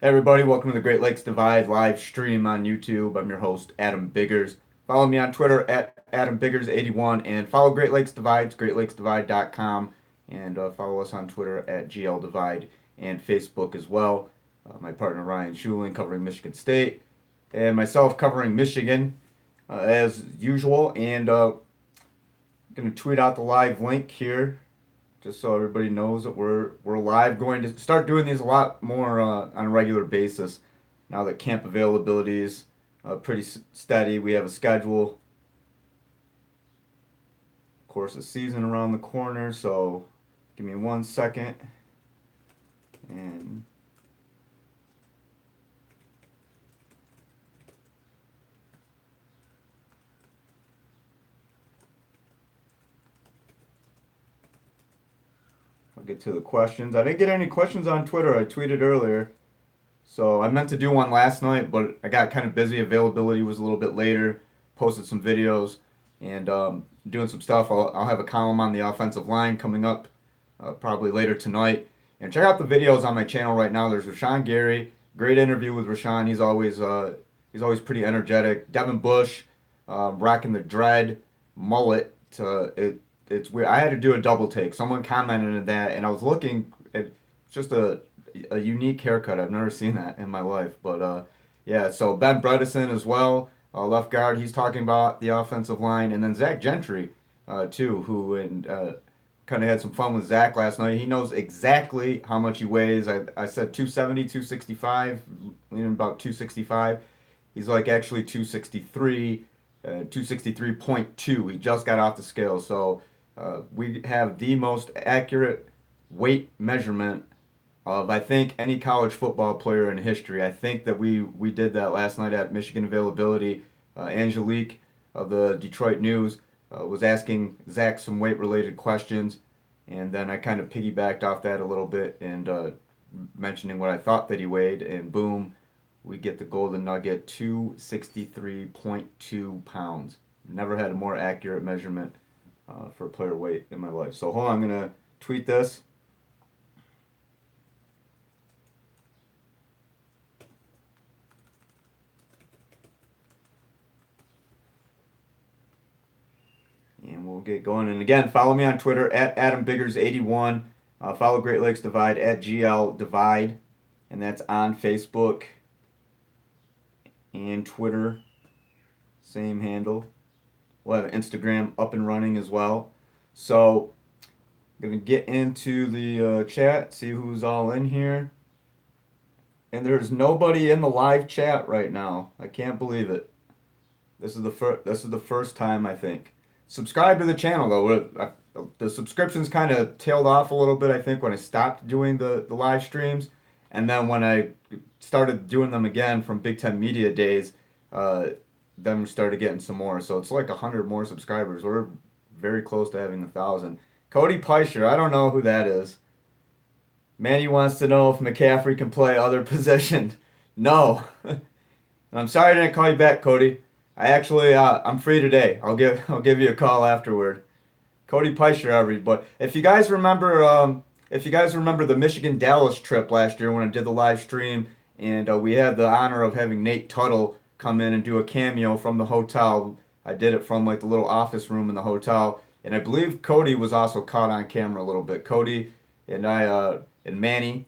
Hey everybody, welcome to the Great Lakes Divide live stream on YouTube. I'm your host, Adam Biggers. Follow me on Twitter at AdamBiggers81 and follow Great Lakes Divides, greatlakesdivide.com, and follow us on Twitter at GLDivide and Facebook as well. My partner Ryan Schuling covering Michigan State and myself covering Michigan as usual. And going to tweet out the live link here just so everybody knows that we're live. Going to start doing these a lot more on a regular basis now that camp availability is pretty steady. We have a schedule, of course, a season around the corner. So give me 1 second, and I'll get to the questions. I didn't get any questions on Twitter. I tweeted earlier. So I meant to do one last night, but I got kind of busy. Availability was a little bit later. Posted some videos and doing some stuff. I'll have a column on the offensive line coming up probably later tonight. And check out the videos on my channel right now. There's Rashan Gary. Great interview with Rashan. He's always pretty energetic. Devin Bush, rocking the dread mullet. It's weird. I had to do a double take. Someone commented on that, and I was looking at just a unique haircut. I've never seen that in my life. But yeah, so Ben Bredeson as well, left guard. He's talking about the offensive line, and then Zach Gentry too, who and kind of had some fun with Zach last night. He knows exactly how much he weighs. I said 270, 265, leaning about 265. He's like actually 263, 263.2. He just got off the scale, so we have the most accurate weight measurement of I think any college football player in history. I think that we did that last night at Michigan Availability. Angelique of the Detroit News was asking Zach some weight related questions, and then I kind of piggybacked off that a little bit and mentioning what I thought that he weighed, and boom, we get the golden nugget: 263.2 pounds. Never had a more accurate measurement for player weight in my life. So hold on, I'm gonna tweet this. And we'll get going. And again, follow me on Twitter at AdamBiggers81. Follow Great Lakes Divide at GL Divide. And that's on Facebook and Twitter. Same handle. We'll have Instagram up and running as well. So, I'm going to get into the chat, see who's all in here. And there's nobody in the live chat right now. I can't believe it. This is the first time, I think. Subscribe to the channel though. The subscriptions kind of tailed off a little bit, I think, when I stopped doing the live streams, and then when I started doing them again from Big Ten Media days, then we started getting some more. So it's like 100 more subscribers. We're very close to having 1,000. Cody Peischer, I don't know who that is. Manny wants to know if McCaffrey can play other positions. No. I'm sorry I didn't call you back, Cody. I actually I'm free today. I'll give you a call afterward. Cody Peischer, but if you guys remember the Michigan Dallas trip last year when I did the live stream, and we had the honor of having Nate Tuttle come in and do a cameo from the hotel. I did it from like the little office room in the hotel, and I believe Cody was also caught on camera a little bit. Cody and I and Manny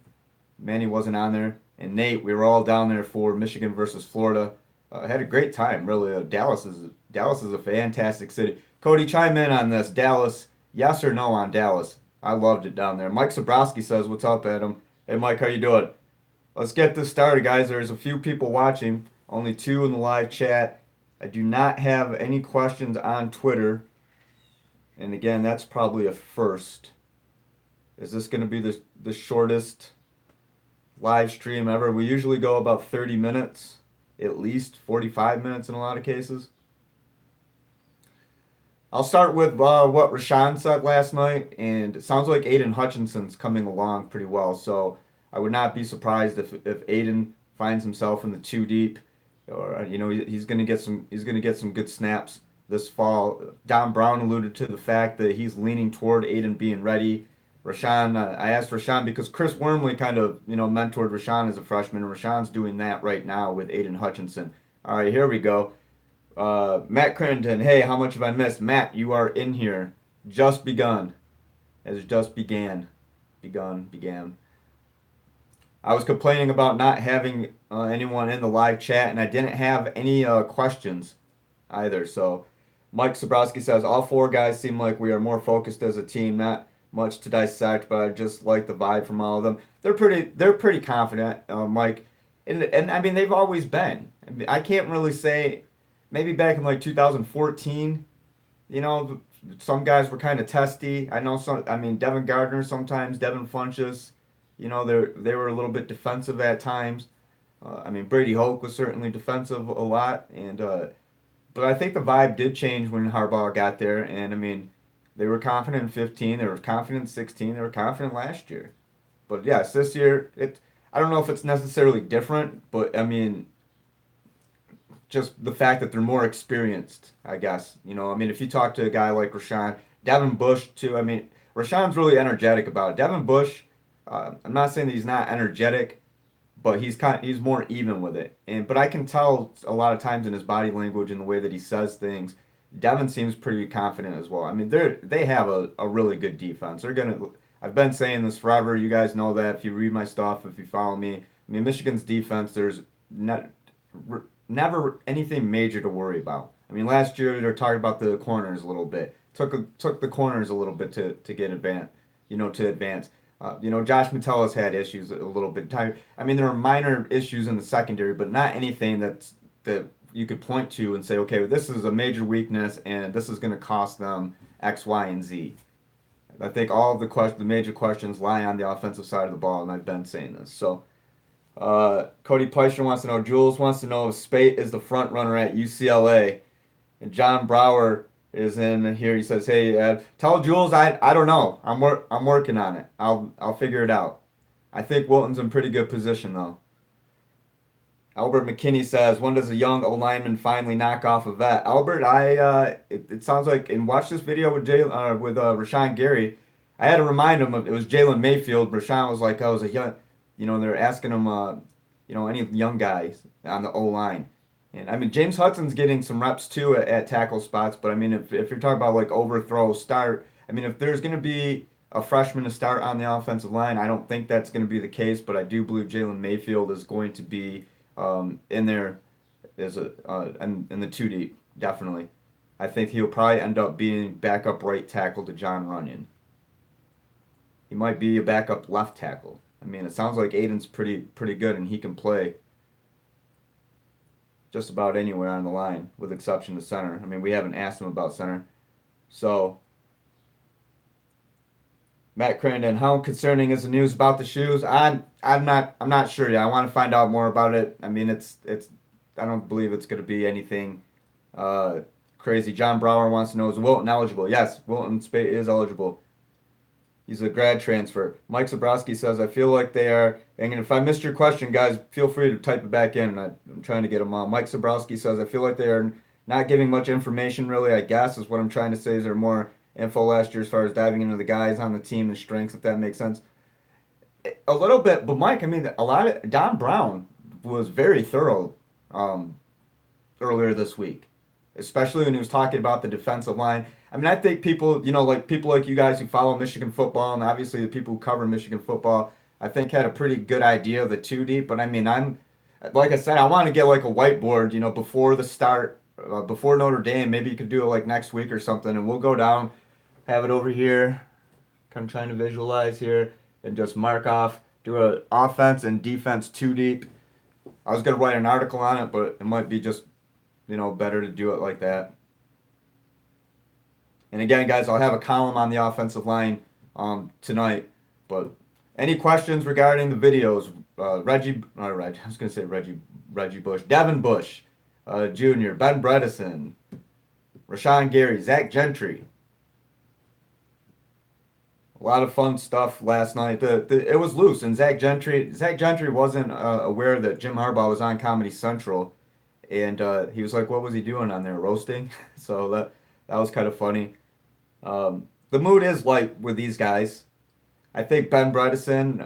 wasn't on there, and Nate, we were all down there for Michigan versus Florida. Had a great time, really. Dallas is a fantastic city. Cody, chime in on this. Dallas, yes or no on Dallas? I loved it down there. Mike Sobrowski says, "What's up, Adam?" Hey, Mike, how you doing? Let's get this started, guys. There's a few people watching, only two in the live chat. I do not have any questions on Twitter, and again, that's probably a first. Is this going to be the shortest live stream ever? We usually go about 30 minutes. At least 45 minutes in a lot of cases. I'll start with what Rashan said last night, and it sounds like Aiden Hutchinson's coming along pretty well. So I would not be surprised if Aiden finds himself in the two deep, or he's going to get some good snaps this fall. Don Brown alluded to the fact that he's leaning toward Aiden being ready. Rashan, I asked Rashan because Chris Wormley kind of, mentored Rashan as a freshman, and Rashan's doing that right now with Aiden Hutchinson. All right, here we go. Matt Crittenden, hey, how much have I missed? Matt, you are in here. Just begun. As just began. Began. I was complaining about not having anyone in the live chat, and I didn't have any questions either. So, Mike Sobrowski says all four guys seem like we are more focused as a team. Not much to dissect, but I just like the vibe from all of them. They're pretty confident, Mike, and I mean they've always been. I mean, I can't really say. Maybe back in like 2014, you know, some guys were kind of testy. I know some. I mean, Devin Gardner sometimes, Devin Funchess, they were a little bit defensive at times. I mean, Brady Hoke was certainly defensive a lot, and but I think the vibe did change when Harbaugh got there. And I mean, they were confident in 15, they were confident in 16, they were confident last year. But yes, this year I don't know if it's necessarily different, but I mean, just the fact that they're more experienced, I guess. I mean, if you talk to a guy like Rashan, Devin Bush too. I mean, Rashan's really energetic about it. Devin Bush, I'm not saying that he's not energetic, but he's more even with it. But I can tell a lot of times in his body language and the way that he says things, Devin seems pretty confident as well. I mean, they have a really good defense. They're gonna. I've been saying this forever. You guys know that if you read my stuff, if you follow me. I mean, Michigan's defense, there's not never anything major to worry about. I mean, last year they were talking about the corners a little bit. Took the corners a little bit to get advance, to advance. Josh Metellus had issues a little bit. I mean, there are minor issues in the secondary, but not anything that you could point to and say, okay, well, this is a major weakness, and this is going to cost them X, Y, and Z. I think all of the major questions lie on the offensive side of the ball, and I've been saying this. So, Cody Peischer wants to know. Jules wants to know if Spate is the front runner at UCLA, and John Brower is in here. He says, "Hey, tell Jules I don't know. I'm working on it. I'll figure it out. I think Wilton's in pretty good position though." Albert McKinney says, "When does a young O lineman finally knock off a vet?" Albert, it sounds like, and watch this video with Rashan Gary. I had to remind him it was Jalen Mayfield. Rashan was like, "I was a young," they're asking him, any young guys on the O line. And I mean, James Hudson's getting some reps too at tackle spots. But I mean, if you're talking about like overthrow, start, I mean, if there's going to be a freshman to start on the offensive line, I don't think that's going to be the case. But I do believe Jalen Mayfield is going to be in there as in the two deep, definitely. I think he'll probably end up being backup right tackle to John Runyon. He might be a backup left tackle. I mean, it sounds like Aiden's pretty good and he can play just about anywhere on the line, with exception to center. I mean, we haven't asked him about center. So, Matt Crandon, how concerning is the news about the shoes? I'm not sure yet. I want to find out more about it. I mean, it's I don't believe it's going to be anything crazy. John Brower wants to know, is Wilton eligible? Yes, Wilton Spate is eligible. He's a grad transfer. Mike Zabrowski says, I feel like they are, and if I missed your question, guys, feel free to type it back in. I'm trying to get them on. Mike Zabrowski says, I feel like they are not giving much information, really, I guess, is what I'm trying to say. Is there more info last year as far as diving into the guys on the team and strengths, if that makes sense? A little bit, but Mike, I mean, a lot of, Don Brown was very thorough earlier this week, especially when he was talking about the defensive line. I mean, I think people, like people like you guys who follow Michigan football, and obviously the people who cover Michigan football, I think had a pretty good idea of the two deep. But I mean, like I said, I want to get like a whiteboard, before the start, before Notre Dame. Maybe you could do it like next week or something, and we'll go down, have it over here. Kind of trying to visualize here and just mark off, do a offense and defense two deep. I was gonna write an article on it, but it might be just, better to do it like that. And again, guys, I'll have a column on the offensive line tonight. But any questions regarding the videos? I was going to say Reggie Bush, Devin Bush Jr., Ben Bredeson, Rashan Gary, Zach Gentry. A lot of fun stuff last night. It was loose, and Zach Gentry wasn't aware that Jim Harbaugh was on Comedy Central, and he was like, "What was he doing on there, roasting?" So that was kind of funny. The mood is light with these guys. I think Ben Bredeson,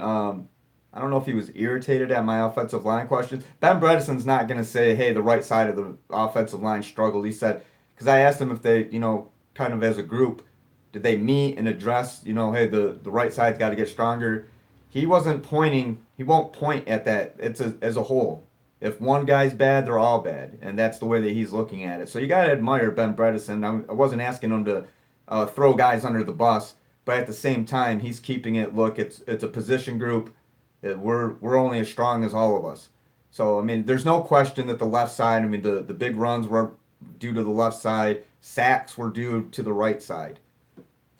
I don't know if he was irritated at my offensive line questions. Ben Bredeson's not going to say, hey, the right side of the offensive line struggled. He said, because I asked him if they, kind of as a group, did they meet and address, hey, the right side's got to get stronger. He wasn't pointing, he won't point at that. As a whole. If one guy's bad, they're all bad. And that's the way that he's looking at it. So you got to admire Ben Bredesen. I wasn't asking him to throw guys under the bus, but at the same time, he's keeping it. Look, it's a position group. We're only as strong as all of us. So I mean, there's no question that the left side. I mean, the big runs were due to the left side. Sacks were due to the right side.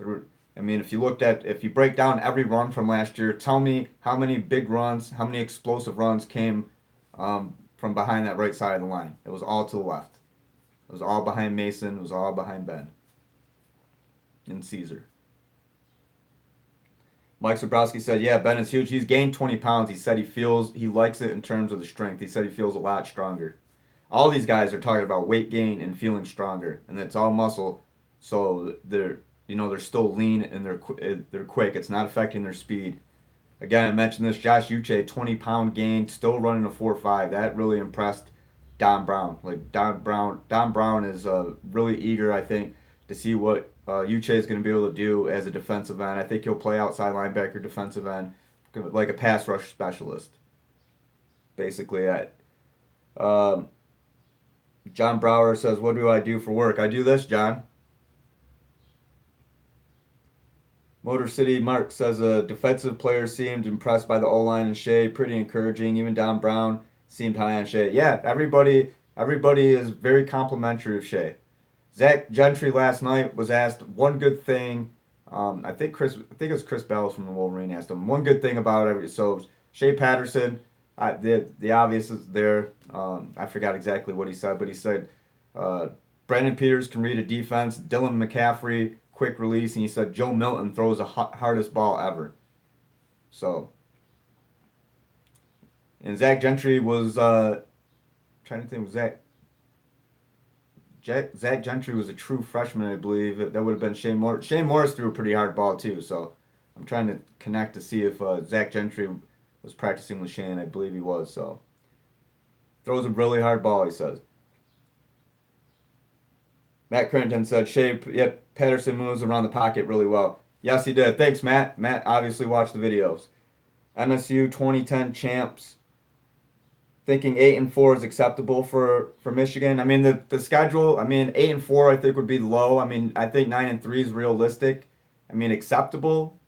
I mean, if you break down every run from last year, tell me how many big runs, how many explosive runs came from behind that right side of the line. It was all to the left. It was all behind Mason. It was all behind Ben and Caesar. Mike Zabrowski said, yeah, Ben is huge. He's gained 20 pounds. He said he likes it in terms of the strength. He said he feels a lot stronger. All these guys are talking about weight gain and feeling stronger, and it's all muscle. So they're still lean and they're quick. It's not affecting their speed. Again, I mentioned this. Josh Uche, 20-pound gain, still running a 4.5. That really impressed Don Brown. Like Don Brown is really eager, I think, to see what Uche is going to be able to do as a defensive end. I think he'll play outside linebacker, defensive end, like a pass rush specialist. Basically, John Brower says, "What do I do for work?" I do this, John. Motor City Mark says a defensive player seemed impressed by the O-line and Shea. Pretty encouraging. Even Don Brown seemed high on Shea. Yeah, everybody is very complimentary of Shea. Zach Gentry last night was asked one good thing. I think it was Chris Bells from the Wolverine asked him one good thing about every. So Shea Patterson, the obvious is there. I forgot exactly what he said, but he said Brandon Peters can read a defense. Dylan McCaffrey, quick release, and he said Joe Milton throws the hardest ball ever. So, and Zach Gentry was trying to think. Zach Gentry was a true freshman, I believe. That would have been Shane Morris. Shane Morris threw a pretty hard ball too. So, I'm trying to connect to see if Zach Gentry was practicing with Shane. I believe he was. So, throws a really hard ball. He says. Matt Crinton said, yep, Patterson moves around the pocket really well. Yes, he did. Thanks, Matt. Matt obviously watched the videos. MSU 2010 champs. Thinking 8-4 is acceptable for Michigan. I mean, the schedule, 8-4 I think would be low. I mean, I think 9-3 is realistic. I mean, acceptable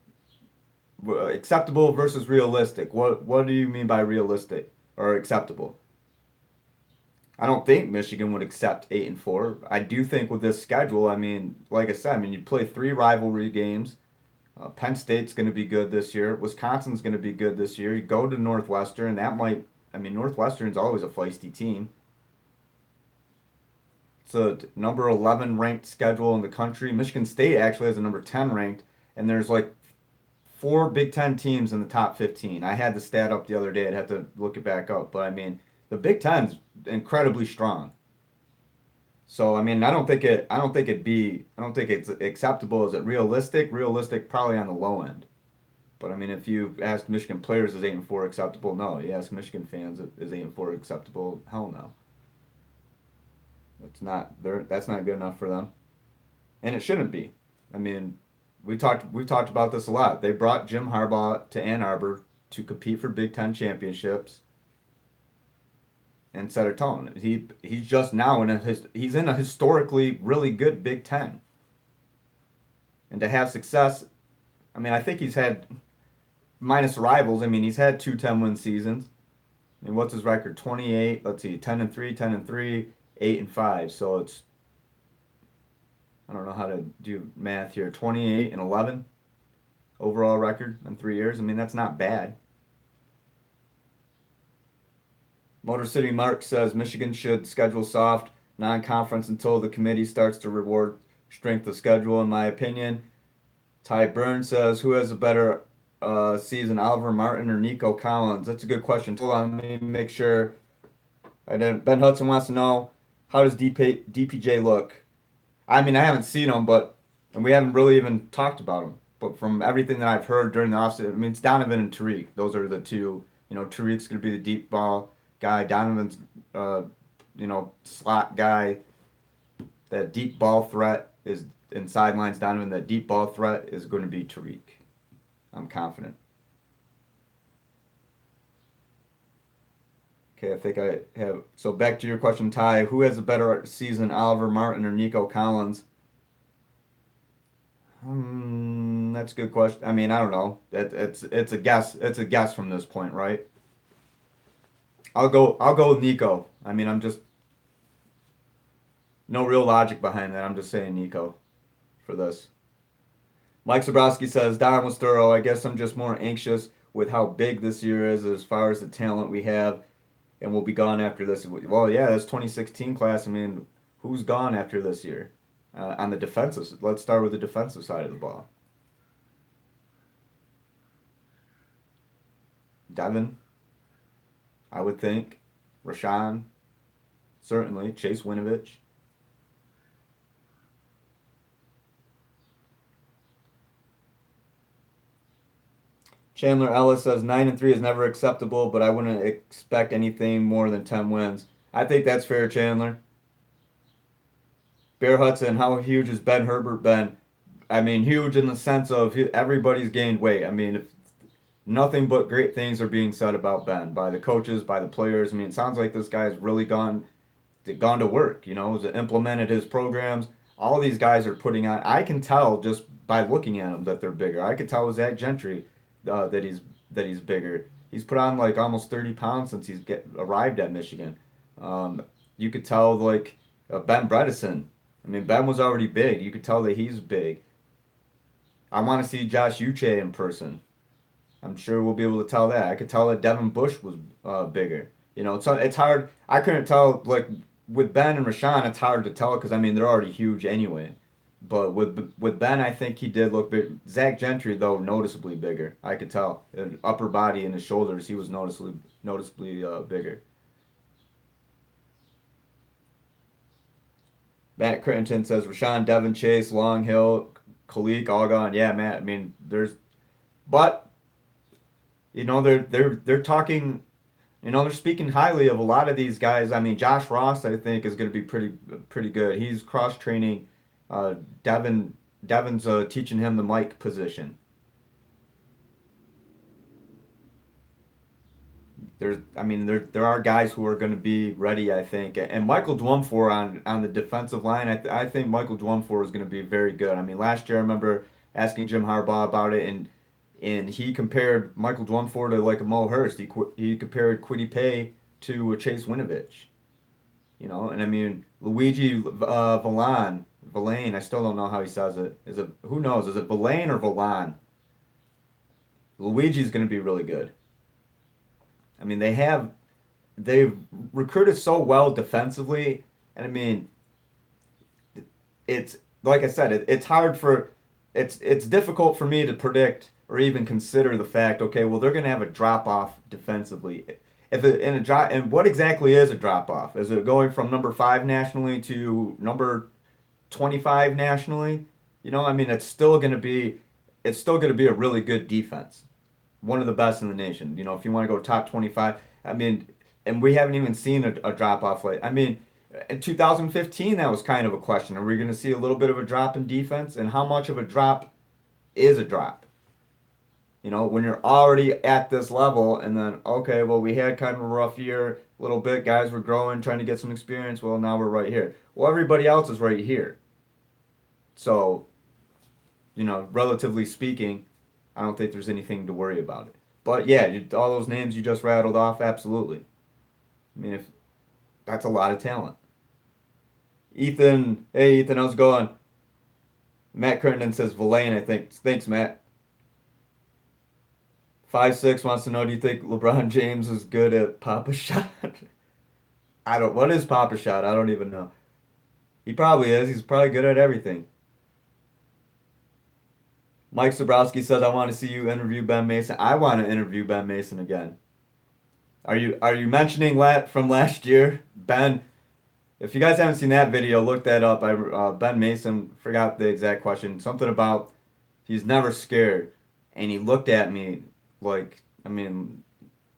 versus realistic. What do you mean by realistic or acceptable? I don't think Michigan would accept 8-4. I do think with this schedule, like I said, you play 3 rivalry games. Penn State's going to be good this year. Wisconsin's going to be good this year. You go to Northwestern, Northwestern's always a feisty team. It's a number 11 ranked schedule in the country. Michigan State actually has a number 10 ranked, and there's like 4 Big Ten teams in the top 15. I had the stat up the other day. I'd have to look it back up, but the Big Ten's incredibly strong. So I don't think it's acceptable. Is it realistic? Realistic, probably on the low end. But if you ask Michigan players, is 8-4 acceptable? No. You ask Michigan fans, is 8-4 acceptable? Hell no. It's not. That's not good enough for them, and it shouldn't be. We've talked about this a lot. They brought Jim Harbaugh to Ann Arbor to compete for Big Ten championships and set a tone. He's just now he's in a historically really good Big Ten, and to have success, I think he's had minus rivals. He's had 2 10-win seasons. What's his record? 28. Let's see, 10-3, 10-3, 8-5. So it's I don't know how to do math here. 28-11 overall record in 3 years. That's not bad. Motor City Mark says Michigan should schedule soft non-conference until the committee starts to reward strength of schedule, in my opinion. Ty Burns says, who has a better season, Oliver Martin or Nico Collins? That's a good question. Hold on, let me make sure. Ben Hudson wants to know, how does DPJ look? I haven't seen him, and we haven't really even talked about him. But from everything that I've heard during the offseason, I mean, it's Donovan and Tariq. Those are the two. Tariq's going to be the deep ball guy. Donovan's, slot guy. That deep ball threat is in sidelines. Donovan, that deep ball threat is going to be Tariq. I'm confident. Okay, I think I have. So back to your question, Ty. Who has a better season, Oliver Martin or Nico Collins? That's a good question. I mean, I don't know. It's a guess. It's a guess from this point, right? I'll go with Nico. I mean, I'm just no real logic behind that. I'm just saying Nico for this. Mike Zabrowski says Don was thorough. I guess I'm just more anxious with how big this year is as far as the talent we have, and we'll be gone after this. Well, yeah, this 2016 class. I mean, who's gone after this year? On the defensive, let's start with the defensive side of the ball. Devin, I would think. Rashan, certainly. Chase Winovich. Chandler Ellis says 9-3 is never acceptable, but I wouldn't expect anything more than 10 wins. I think that's fair, Chandler. Bear Hudson, how huge has Ben Herbert been? I mean, huge in the sense of everybody's gained weight. I mean, if nothing but great things are being said about Ben by the coaches, by the players. I mean, it sounds like this guy's really gone to work. Has implemented his programs. All these guys are putting on. I can tell just by looking at them that they're bigger. I could tell with Zach Gentry that he's bigger. He's put on like almost 30 pounds since arrived at Michigan. You could tell like Ben Bredeson. I mean, Ben was already big. You could tell that he's big. I want to see Josh Uche in person. I'm sure we'll be able to tell that. I could tell that Devin Bush was bigger. It's hard. I couldn't tell like with Ben and Rashan. It's hard to tell because I mean they're already huge anyway. But with Ben, I think he did look big. Zach Gentry though noticeably bigger. I could tell. His upper body and his shoulders, he was noticeably bigger. Matt Crittenton says Rashawn, Devin Chase, Long Hill, Khalik all gone. Yeah, Matt. I mean, but they're talking. They're speaking highly of a lot of these guys. I mean, Josh Ross, I think, is going to be pretty good. He's cross training. Uh, Devin's teaching him the mic position. There are guys who are going to be ready, I think. And Michael Dwumfor on the defensive line, I think Michael Dwumfor is going to be very good. I mean, last year I remember asking Jim Harbaugh about it, and he compared Michael Dwumfor to like a Mo Hurst. He compared Kwity Paye to a Chase Winovich. And I mean Luigi Villain, I still don't know how he says it. Who knows? Is it Villain or Villan? Luigi's going to be really good. I mean, they've recruited so well defensively, and I mean, it's like I said, it's difficult for me to predict or even consider the fact. Okay, well, they're going to have a drop off defensively. And what exactly is a drop off? Is it going from number 5 nationally to number 25 nationally? I mean, it's still going to be a really good defense, one of the best in the nation. If you want to go top 25, I mean, and we haven't even seen a drop off late. I mean, in 2015, that was kind of a question. Are we going to see a little bit of a drop in defense? And how much of a drop is a drop? When you're already at this level, and then, okay, well, we had kind of a rough year, a little bit. Guys were growing, trying to get some experience. Well, now we're right here. Well, everybody else is right here. So, relatively speaking, I don't think there's anything to worry about it. But yeah, all those names you just rattled off, absolutely. I mean, if that's a lot of talent. Ethan, hey Ethan, how's it going? Matt Crittenden says Villain, I think. Thanks, Matt. 5-6 wants to know, do you think LeBron James is good at Papa Shot? What is Papa Shot? I don't even know. He probably is. He's probably good at everything. Mike Sobrowski says, I want to see you interview Ben Mason. I want to interview Ben Mason again. Are you mentioning from last year? Ben, if you guys haven't seen that video, look that up. Ben Mason, forgot the exact question. Something about He's never scared. And he looked at me like, I mean,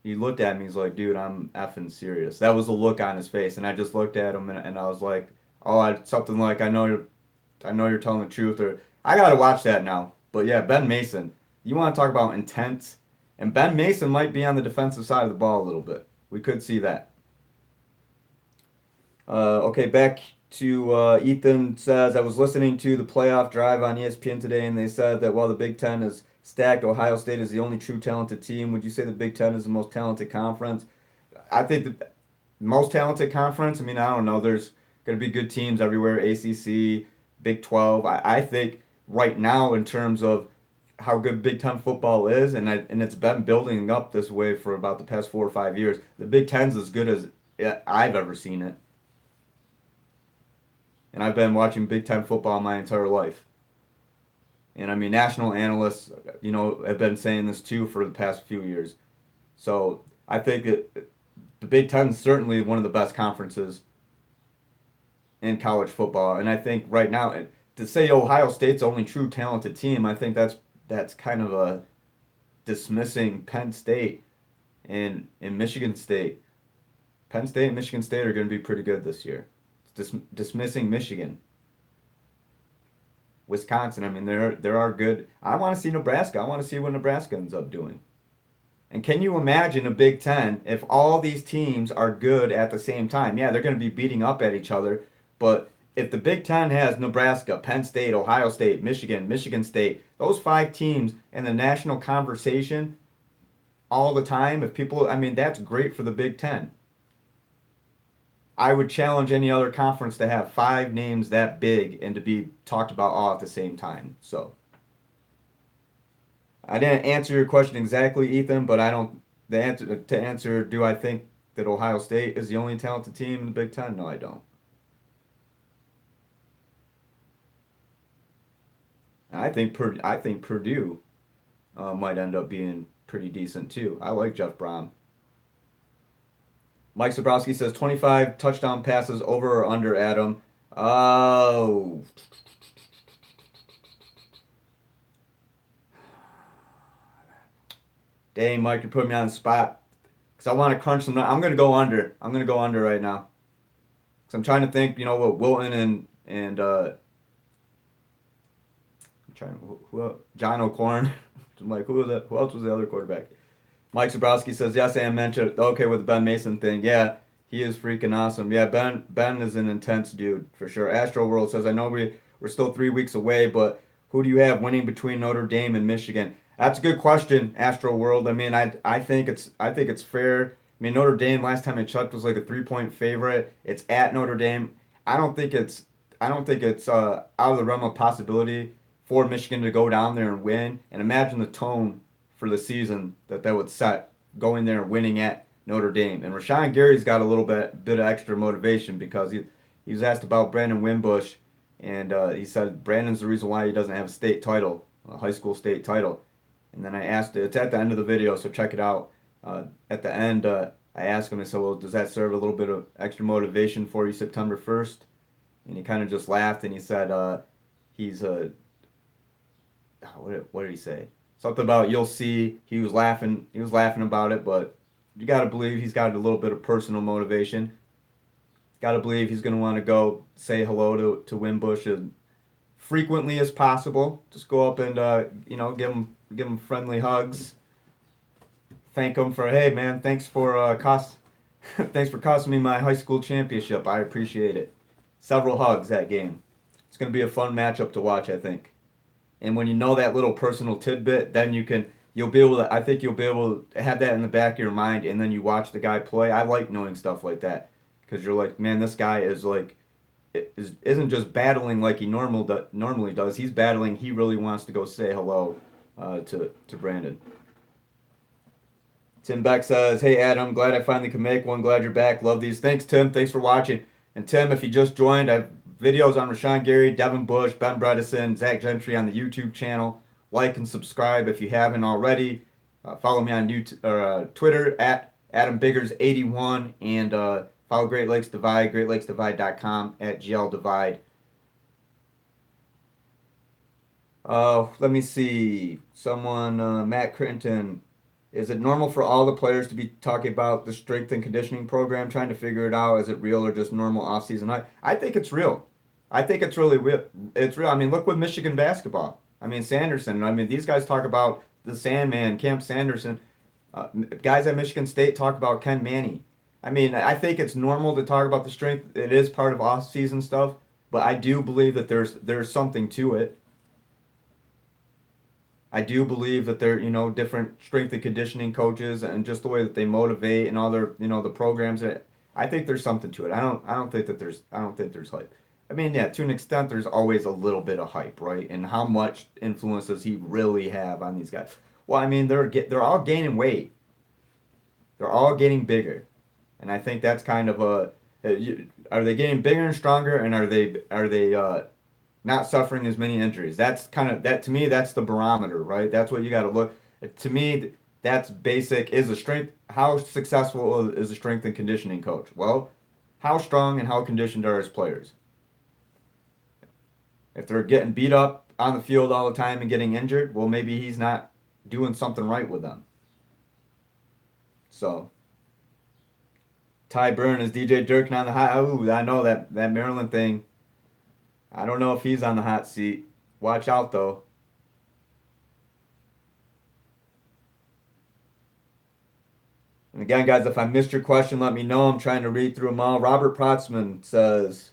he looked at me. He's like, dude, I'm effing serious. That was the look on his face, and I just looked at him and I was like, oh, something like, I know you're telling the truth, or I gotta watch that now. But yeah, Ben Mason, you want to talk about intense, and Ben Mason might be on the defensive side of the ball a little bit. We could see that. Okay, back to Ethan says, I was listening to the playoff drive on ESPN today, and they said that while the Big Ten is stacked, Ohio State is the only true talented team. Would you say the Big Ten is the most talented conference? I think the most talented conference. I mean, I don't know. There's going to be good teams everywhere. ACC, Big 12. I think right now, in terms of how good Big Ten football is, and it's been building up this way for about the past 4 or 5 years. The Big Ten's as good as I've ever seen it, and I've been watching Big Ten football my entire life. And I mean, national analysts, have been saying this too for the past few years. So I think that the Big Ten is certainly one of the best conferences in college football, and I think right now to say Ohio State's only true talented team, I think that's kind of a dismissing Penn State and Michigan State. Penn State and Michigan State are going to be pretty good this year. Dismissing Michigan, Wisconsin. I mean, there are good. I want to see Nebraska. I want to see what Nebraska ends up doing. And can you imagine a Big Ten if all these teams are good at the same time? Yeah, they're going to be beating up at each other, but if the Big Ten has Nebraska, Penn State, Ohio State, Michigan, Michigan State, those five teams in the national conversation all the time, if people, I mean, that's great for the Big Ten. I would challenge any other conference to have five names that big and to be talked about all at the same time. So. I didn't answer your question exactly, Ethan, but I don't. The answer to answer, do I think that Ohio State is the only talented team in the Big Ten? No, I don't. I think Purdue might end up being pretty decent too. I like Jeff Brom. Mike Zabrowski says 25 touchdown passes over or under Adam. Oh, dang, Mike, you're putting me on the spot. Because I want to crunch some. I'm going to go under. I'm going to go under right now. Because I'm trying to think, what Wilton and I'm trying who John O'Corn. I'm like, who else was the other quarterback? Mike Zabrowski says, yes, and mentioned, okay, with the Ben Mason thing. Yeah, he is freaking awesome. Yeah, Ben is an intense dude, for sure. Astro World says, I know we're still 3 weeks away, but who do you have winning between Notre Dame and Michigan? That's a good question, Astro World. I mean, I think it's fair. I mean, Notre Dame last time I checked was like a 3-point favorite. It's at Notre Dame. I don't think it's I don't think it's out of the realm of possibility for Michigan to go down there and win. And imagine the tone for the season that would set going there and winning at Notre Dame. And Rashan Gary's got a little bit of extra motivation because he was asked about Brandon Wimbush, and he said Brandon's the reason why he doesn't have a state title, a high school state title. And then I asked, it's at the end of the video, so check it out. At the end, I asked him, I said, well, does that serve a little bit of extra motivation for you September 1st? And he kind of just laughed and he said, he's a, what did he say? Something about you'll see. He was laughing about it, but you got to believe he's got a little bit of personal motivation. Got to believe he's going to want to go say hello to Wimbush as frequently as possible. Just go up and give him friendly hugs. Thank him for, hey man, thanks for costing me my high school championship. I appreciate it. Several hugs that game. It's going to be a fun matchup to watch, I think. And when you know that little personal tidbit, then you'll be able to, I think you'll be able to have that in the back of your mind, and then you watch the guy play. I like knowing stuff like that because you're like, man, this guy isn't just battling like he normally does. He's battling. He really wants to go say hello to Brandon. Tim Beck says, hey Adam, glad I finally could make one. Glad you're back. Love these. Thanks, Tim. Thanks for watching. And Tim, if you just joined, I have videos on Rashan Gary, Devin Bush, Ben Bredeson, Zach Gentry on the YouTube channel. Like and subscribe if you haven't already. Follow me on Twitter at AdamBiggers81, and follow Great Lakes Divide, GreatLakesDivide.com at GLDivide. Let me see. Someone, Matt Crinton. Is it normal for all the players to be talking about the strength and conditioning program, trying to figure it out? Is it real or just normal off-season hype? I think it's real. I think it's really real. It's real. I mean, look with Michigan basketball. I mean, Sanderson. I mean, these guys talk about the Sandman, Camp Sanderson. Guys at Michigan State talk about Ken Manny. I mean, I think it's normal to talk about the strength. It is part of off-season stuff, but I do believe that there's something to it. I do believe that they're, different strength and conditioning coaches and just the way that they motivate and all their, the programs that I think there's something to it. I don't think there's hype. I mean, yeah, to an extent there's always a little bit of hype, right? And how much influence does he really have on these guys? Well, I mean, they're all gaining weight. They're all getting bigger. And I think that's kind of are they getting bigger and stronger and are they not suffering as many injuries. That's kind of that to me. That's the barometer, right? That's what you got to look. To me, that's basic. Is a strength? How successful is a strength and conditioning coach? Well, how strong and how conditioned are his players? If they're getting beat up on the field all the time and getting injured, well, maybe he's not doing something right with them. So, Ty Burn is DJ Durkin on the hot. Ooh, I know that Maryland thing. I don't know if he's on the hot seat. Watch out though. And again, guys, if I missed your question, let me know. I'm trying to read through them all. Robert Protzman says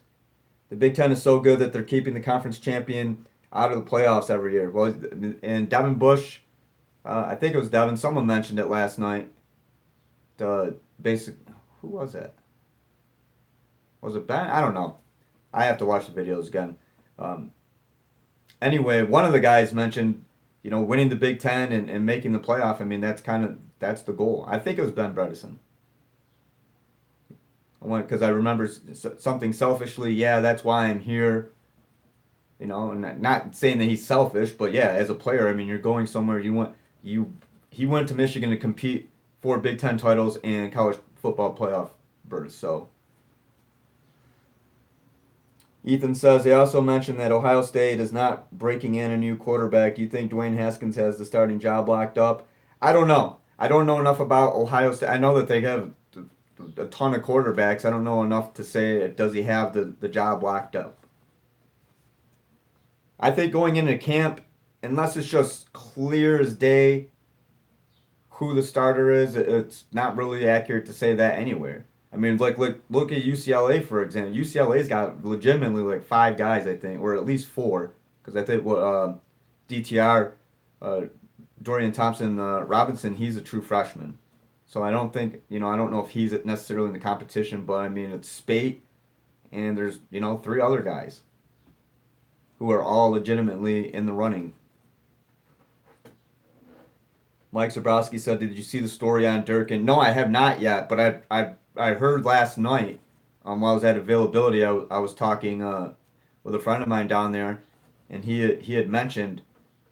the Big Ten is so good that they're keeping the conference champion out of the playoffs every year. Well, and Devin Bush, I think it was Devin. Someone mentioned it last night. The basic, who was it? Was it Ben? I don't know. I have to watch the videos again. Um, anyway, one of the guys mentioned, winning the Big Ten and making the playoff. I mean, that's the goal. I think it was Ben Bredeson. I went because I remember something selfishly. Yeah, that's why I'm here. And not saying that he's selfish, but yeah, as a player, I mean, you're going somewhere. You he went to Michigan to compete for Big Ten titles and college football playoff berths. So Ethan says they also mentioned that Ohio State is not breaking in a new quarterback. Do you think Dwayne Haskins has the starting job locked up? I don't know. I don't know enough about Ohio State. I know that they have a ton of quarterbacks. I don't know enough to say does he have the job locked up. I think going into camp, unless it's just clear as day who the starter is, it's not really accurate to say that anywhere. I mean, like look at UCLA for example. UCLA's got legitimately like five guys, I think, or at least four, because I think what DTR, uh, Dorian Thompson Robinson, he's a true freshman. So I don't think I don't know if he's necessarily in the competition, but I mean it's Spate and there's three other guys who are all legitimately in the running. Mike Zabrowski said, "Did you see the story on Durkin?" No, I have not yet, but I heard last night, while I was at availability, I was talking with a friend of mine down there, and he had mentioned,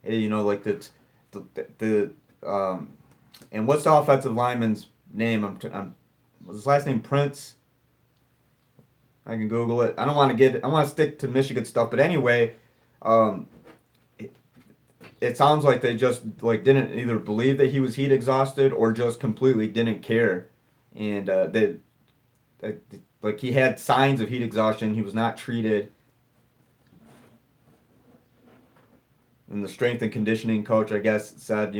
hey, like the and what's the offensive lineman's name? Was his last name Prince? I can Google it. I want to stick to Michigan stuff, but anyway, um, it sounds like they just like didn't either believe that he was heat exhausted or just completely didn't care, and they like he had signs of heat exhaustion. He was not treated, and the strength and conditioning coach, I guess, said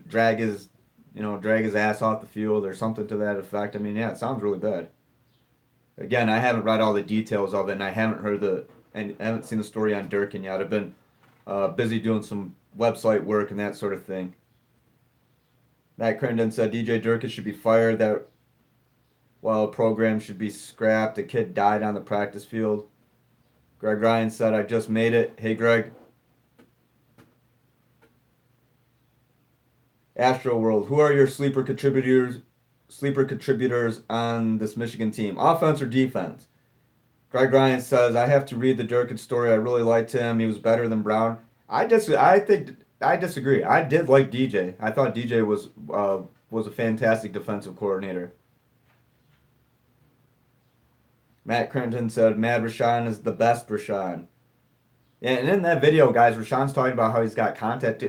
drag his ass off the field or something to that effect. I mean, yeah, it sounds really bad. Again, I haven't read all the details of it, and I haven't seen the story on Durkin yet. I've been busy doing some website work and that sort of thing. Matt Crittenden said DJ Durkin should be fired. That while a program should be scrapped, a kid died on the practice field. Greg Ryan said, "I just made it." Hey, Greg. Astro World. Who are your sleeper contributors? Sleeper contributors on this Michigan team, offense or defense? Greg Ryan says, "I have to read the Durkin story. I really liked him. He was better than Brown." I disagree. I did like DJ. I thought DJ was a fantastic defensive coordinator. Matt Crinton said, "Mad Rashan is the best Rashan." Yeah, and in that video, guys, Rashawn's talking about how he's got contact.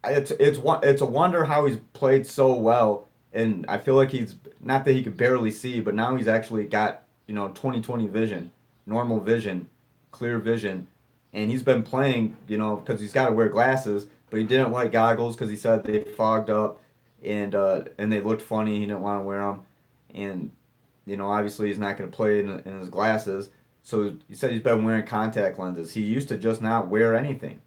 It's a wonder how he's played so well, and I feel like he's not that he could barely see, but now he's actually got 20/20 vision, normal vision, clear vision, and he's been playing because he's got to wear glasses, but he didn't like goggles because he said they fogged up, and they looked funny. He didn't want to wear them, and obviously he's not going to play in his glasses. So he said he's been wearing contact lenses. He used to just not wear anything.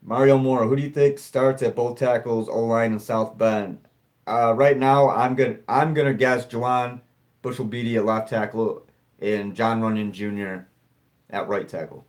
Mario Moore, who do you think starts at both tackles, O line, and South Bend? Right now, I'm gonna guess Juwan Bushell-Beatty at left tackle and John Runyon Jr. at right tackle.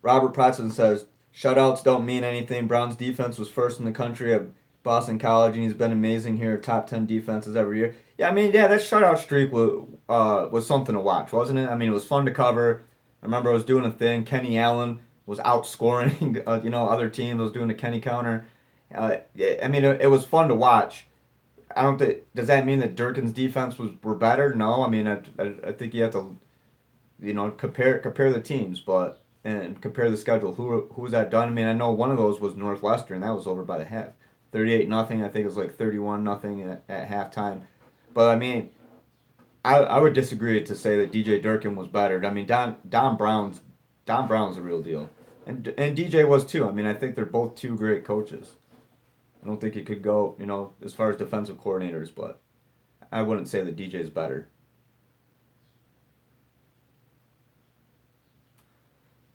Robert Protson says shutouts don't mean anything. Brown's defense was first in the country at Boston College, and he's been amazing here. Top 10 defenses every year. Yeah, I mean, yeah, that shutout streak was something to watch, wasn't it? I mean, it was fun to cover. I remember I was doing a thing. Kenny Allen was outscoring, other teams. I was doing a Kenny counter. Yeah, I mean, it was fun to watch. I don't think. Does that mean that Durkin's defense were better? No. I mean, I think you have to compare the teams, but and compare the schedule. Who was that done? I mean, I know one of those was Northwestern. That was over by the half, 38-0. I think it was like 31-0 at halftime. But I mean, I would disagree to say that DJ Durkin was better. I mean, Don Brown's a real deal, and DJ was too. I mean, I think they're both two great coaches. I don't think you could go as far as defensive coordinators, but I wouldn't say that DJ is better.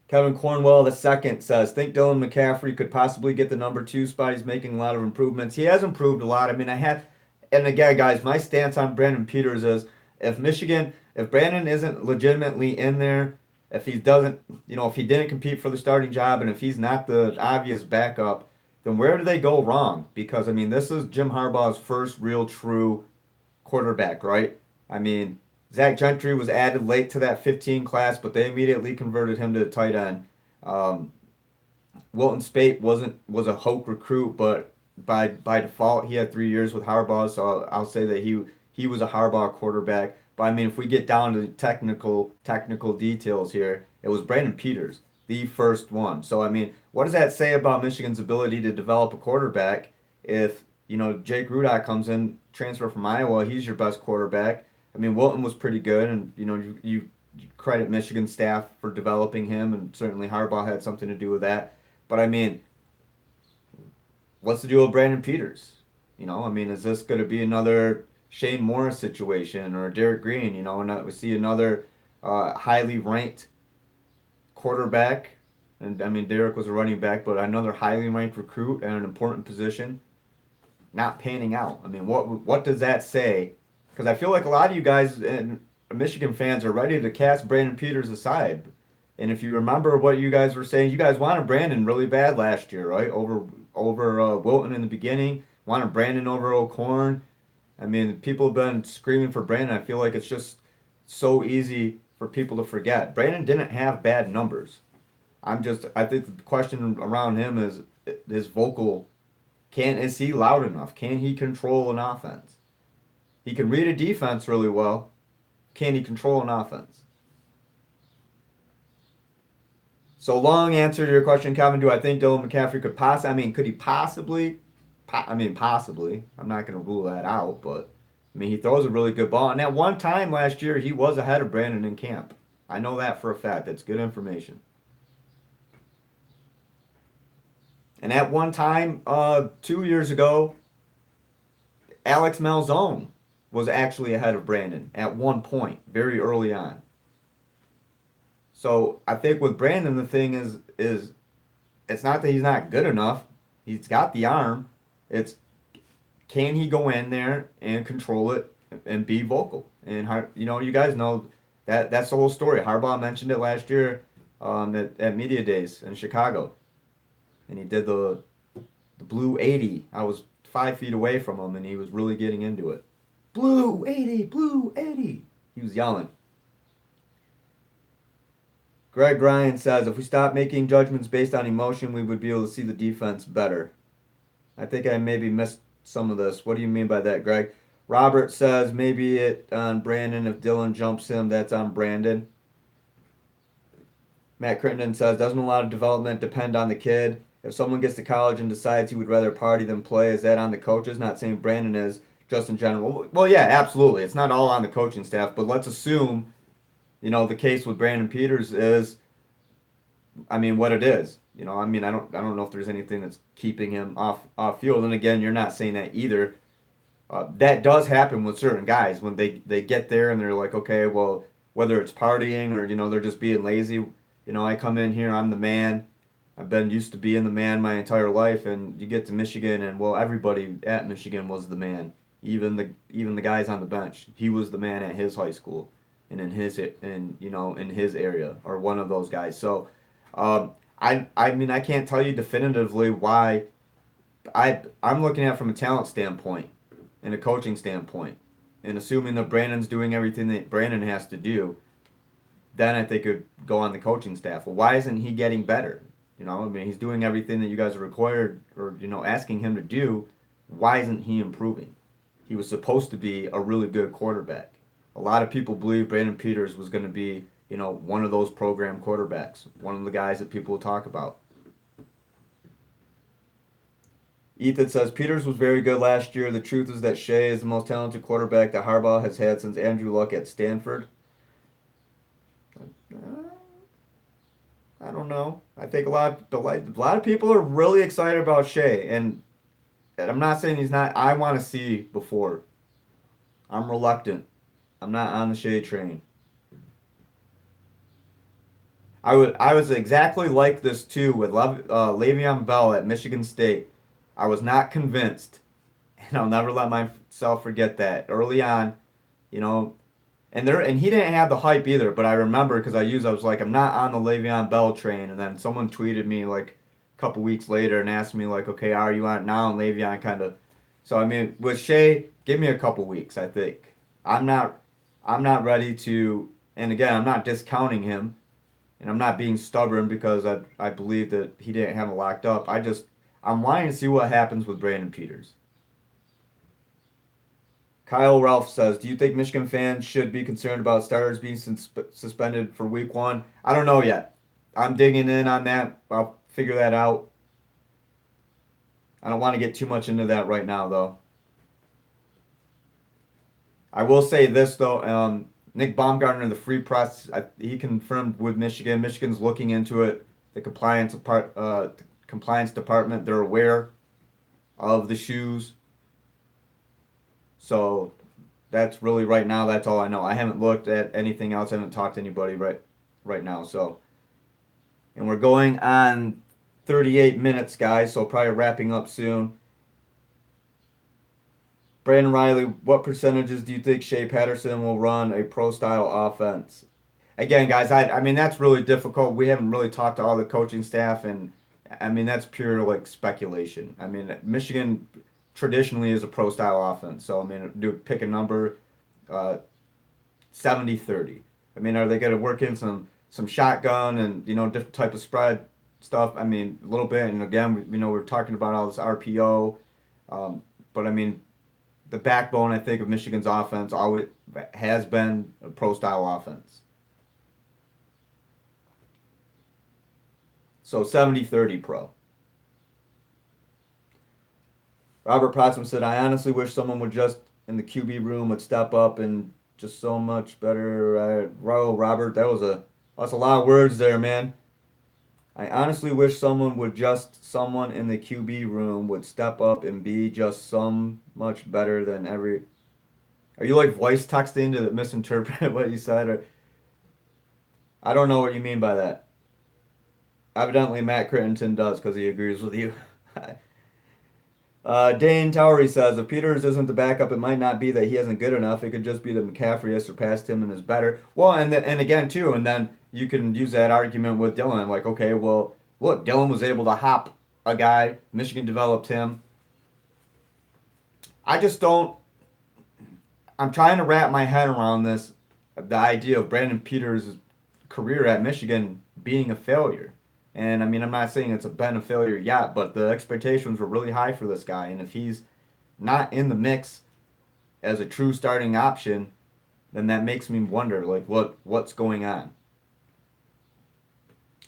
Kevin Cornwell the second says, think Dylan McCaffrey could possibly get the number two spot. He's making a lot of improvements. He has improved a lot. I mean, and again, guys, my stance on Brandon Peters is if Brandon isn't legitimately in there, if he doesn't, if he didn't compete for the starting job, and if he's not the obvious backup, then where do they go wrong? Because I mean, this is Jim Harbaugh's first real true quarterback, right? I mean, Zach Gentry was added late to that 15 class, but they immediately converted him to tight end. Um, Wilton Spate was a Hoke recruit, but by default he had 3 years with Harbaugh, so I'll say that he was a Harbaugh quarterback. But I mean, if we get down to the technical details here, it was Brandon Peters, the first one. So I mean, what does that say about Michigan's ability to develop a quarterback if Jake Rudock comes in, transfer from Iowa, he's your best quarterback. I mean, Wilton was pretty good, and you credit Michigan staff for developing him, and certainly Harbaugh had something to do with that. But I mean, what's the deal with Brandon Peters? I mean, is this going to be another Shane Morris situation or Derek Green? And we see another highly ranked quarterback, and I mean, Derek was a running back, but another highly ranked recruit at an important position not panning out. I mean, what does that say? Because I feel like a lot of you guys and Michigan fans are ready to cast Brandon Peters aside. And if you remember what you guys were saying, you guys wanted Brandon really bad last year, right? Over Wilton in the beginning, wanted Brandon over O'Korn. I mean, people have been screaming for Brandon. I feel like it's just so easy for people to forget. Brandon didn't have bad numbers. I think the question around him is his vocal. Is he loud enough? Can he control an offense? He can read a defense really well. Can he control an offense? So long answer to your question, Kevin. Do I think Dylan McCaffrey could possibly? I mean, could he possibly? I mean, possibly. I'm not going to rule that out, but I mean, he throws a really good ball. And at one time last year, he was ahead of Brandon in camp. I know that for a fact. That's good information. And at one time, 2 years ago, Alex Malzone was actually ahead of Brandon at one point, very early on. So I think with Brandon, the thing is it's not that he's not good enough. He's got the arm. It's can he go in there and control it and be vocal? And you guys know that's the whole story. Harbaugh mentioned it last year at media days in Chicago, and he did the blue 80. I was 5 feet away from him, and he was really getting into it. Blue 80, blue 80. He was yelling. Greg Ryan says, if we stop making judgments based on emotion, we would be able to see the defense better. I think I maybe missed some of this. What do you mean by that, Greg? Robert says maybe it on Brandon. If Dylan jumps him, that's on Brandon. Matt Crittenden says, doesn't a lot of development depend on the kid? If someone gets to college and decides he would rather party than play, is that on the coaches? Not saying Brandon is, just in general. Well, yeah, absolutely. It's not all on the coaching staff, but let's assume, the case with Brandon Peters is, what it is. I don't know if there's anything that's keeping him off field. And again, you're not saying that either. That does happen with certain guys when they get there and they're like, okay, well, whether it's partying or they're just being lazy. I come in here, I'm the man. I've been used to being the man my entire life, and you get to Michigan, and well, everybody at Michigan was the man. Even the guys on the bench, he was the man at his high school, and in his area, or one of those guys. So, I can't tell you definitively why. I'm looking at it from a talent standpoint and a coaching standpoint, and assuming that Brandon's doing everything that Brandon has to do, then I think it would go on the coaching staff. Well, why isn't he getting better? He's doing everything that you guys are required or asking him to do. Why isn't he improving? He was supposed to be a really good quarterback. A lot of people believe Brandon Peters was going to be, one of those program quarterbacks, one of the guys that people will talk about. Ethan says Peters was very good last year. The truth is that Shea is the most talented quarterback that Harbaugh has had since Andrew Luck at Stanford. I don't know. I think a lot of people are really excited about Shea, and I'm not saying he's not. I want to see before. I'm reluctant. I'm not on the Shea train. I was exactly like this too with Le'Veon Bell at Michigan State. I was not convinced, and I'll never let myself forget that. Early on, you know, and he didn't have the hype either. But I remember because I was like, I'm not on the Le'Veon Bell train. And then someone tweeted me like a couple weeks later and asked me like, okay, how are you on it now? And Le'Veon kind of. So with Shea, give me a couple weeks. I think I'm not I'm not ready to. And again, I'm not discounting him, and I'm not being stubborn because I believe that he didn't have it locked up. I'm wanting to see what happens with Brandon Peters. Kyle Ralph says, "Do you think Michigan fans should be concerned about starters being suspended for Week 1?" I don't know yet. I'm digging in on that. I'll figure that out. I don't want to get too much into that right now, though. I will say this though. Nick Baumgartner, the Free Press, he confirmed with Michigan. Michigan's looking into it. The compliance department, they're aware of the shoes. So that's really right now. That's all I know. I haven't looked at anything else. I haven't talked to anybody right now. So, and we're going on 38 minutes, guys. So probably wrapping up soon. Brandon Riley, what percentages do you think Shea Patterson will run a pro style offense? Again, guys, that's really difficult. We haven't really talked to all the coaching staff, and that's pure like speculation. Michigan traditionally is a pro style offense, so do pick a number, 70-30. Are they going to work in some shotgun and different type of spread stuff? A little bit, and again, we're talking about all this RPO, but the backbone I think of Michigan's offense always has been a pro style offense. So 70-30 pro. Robert Protzman said, I honestly wish someone would just in the QB room would step up and just so much better. Robert, that's a lot of words there, man. I honestly wish someone in the QB room would step up and be just some much better than every. Are you like voice texting to misinterpret what you said? Or I don't know what you mean by that. Evidently, Matt Crittenton does because he agrees with you. Dane Towery says, if Peters isn't the backup, it might not be that he isn't good enough. It could just be that McCaffrey has surpassed him and is better. Well, and again, too, and then you can use that argument with Dylan. Like, okay, well, look, Dylan was able to hop a guy. Michigan developed him. I just don't. I'm trying to wrap my head around this, the idea of Brandon Peters' career at Michigan being a failure. And I'm not saying it's been a failure yet, but the expectations were really high for this guy. And if he's not in the mix as a true starting option, then that makes me wonder like what's going on.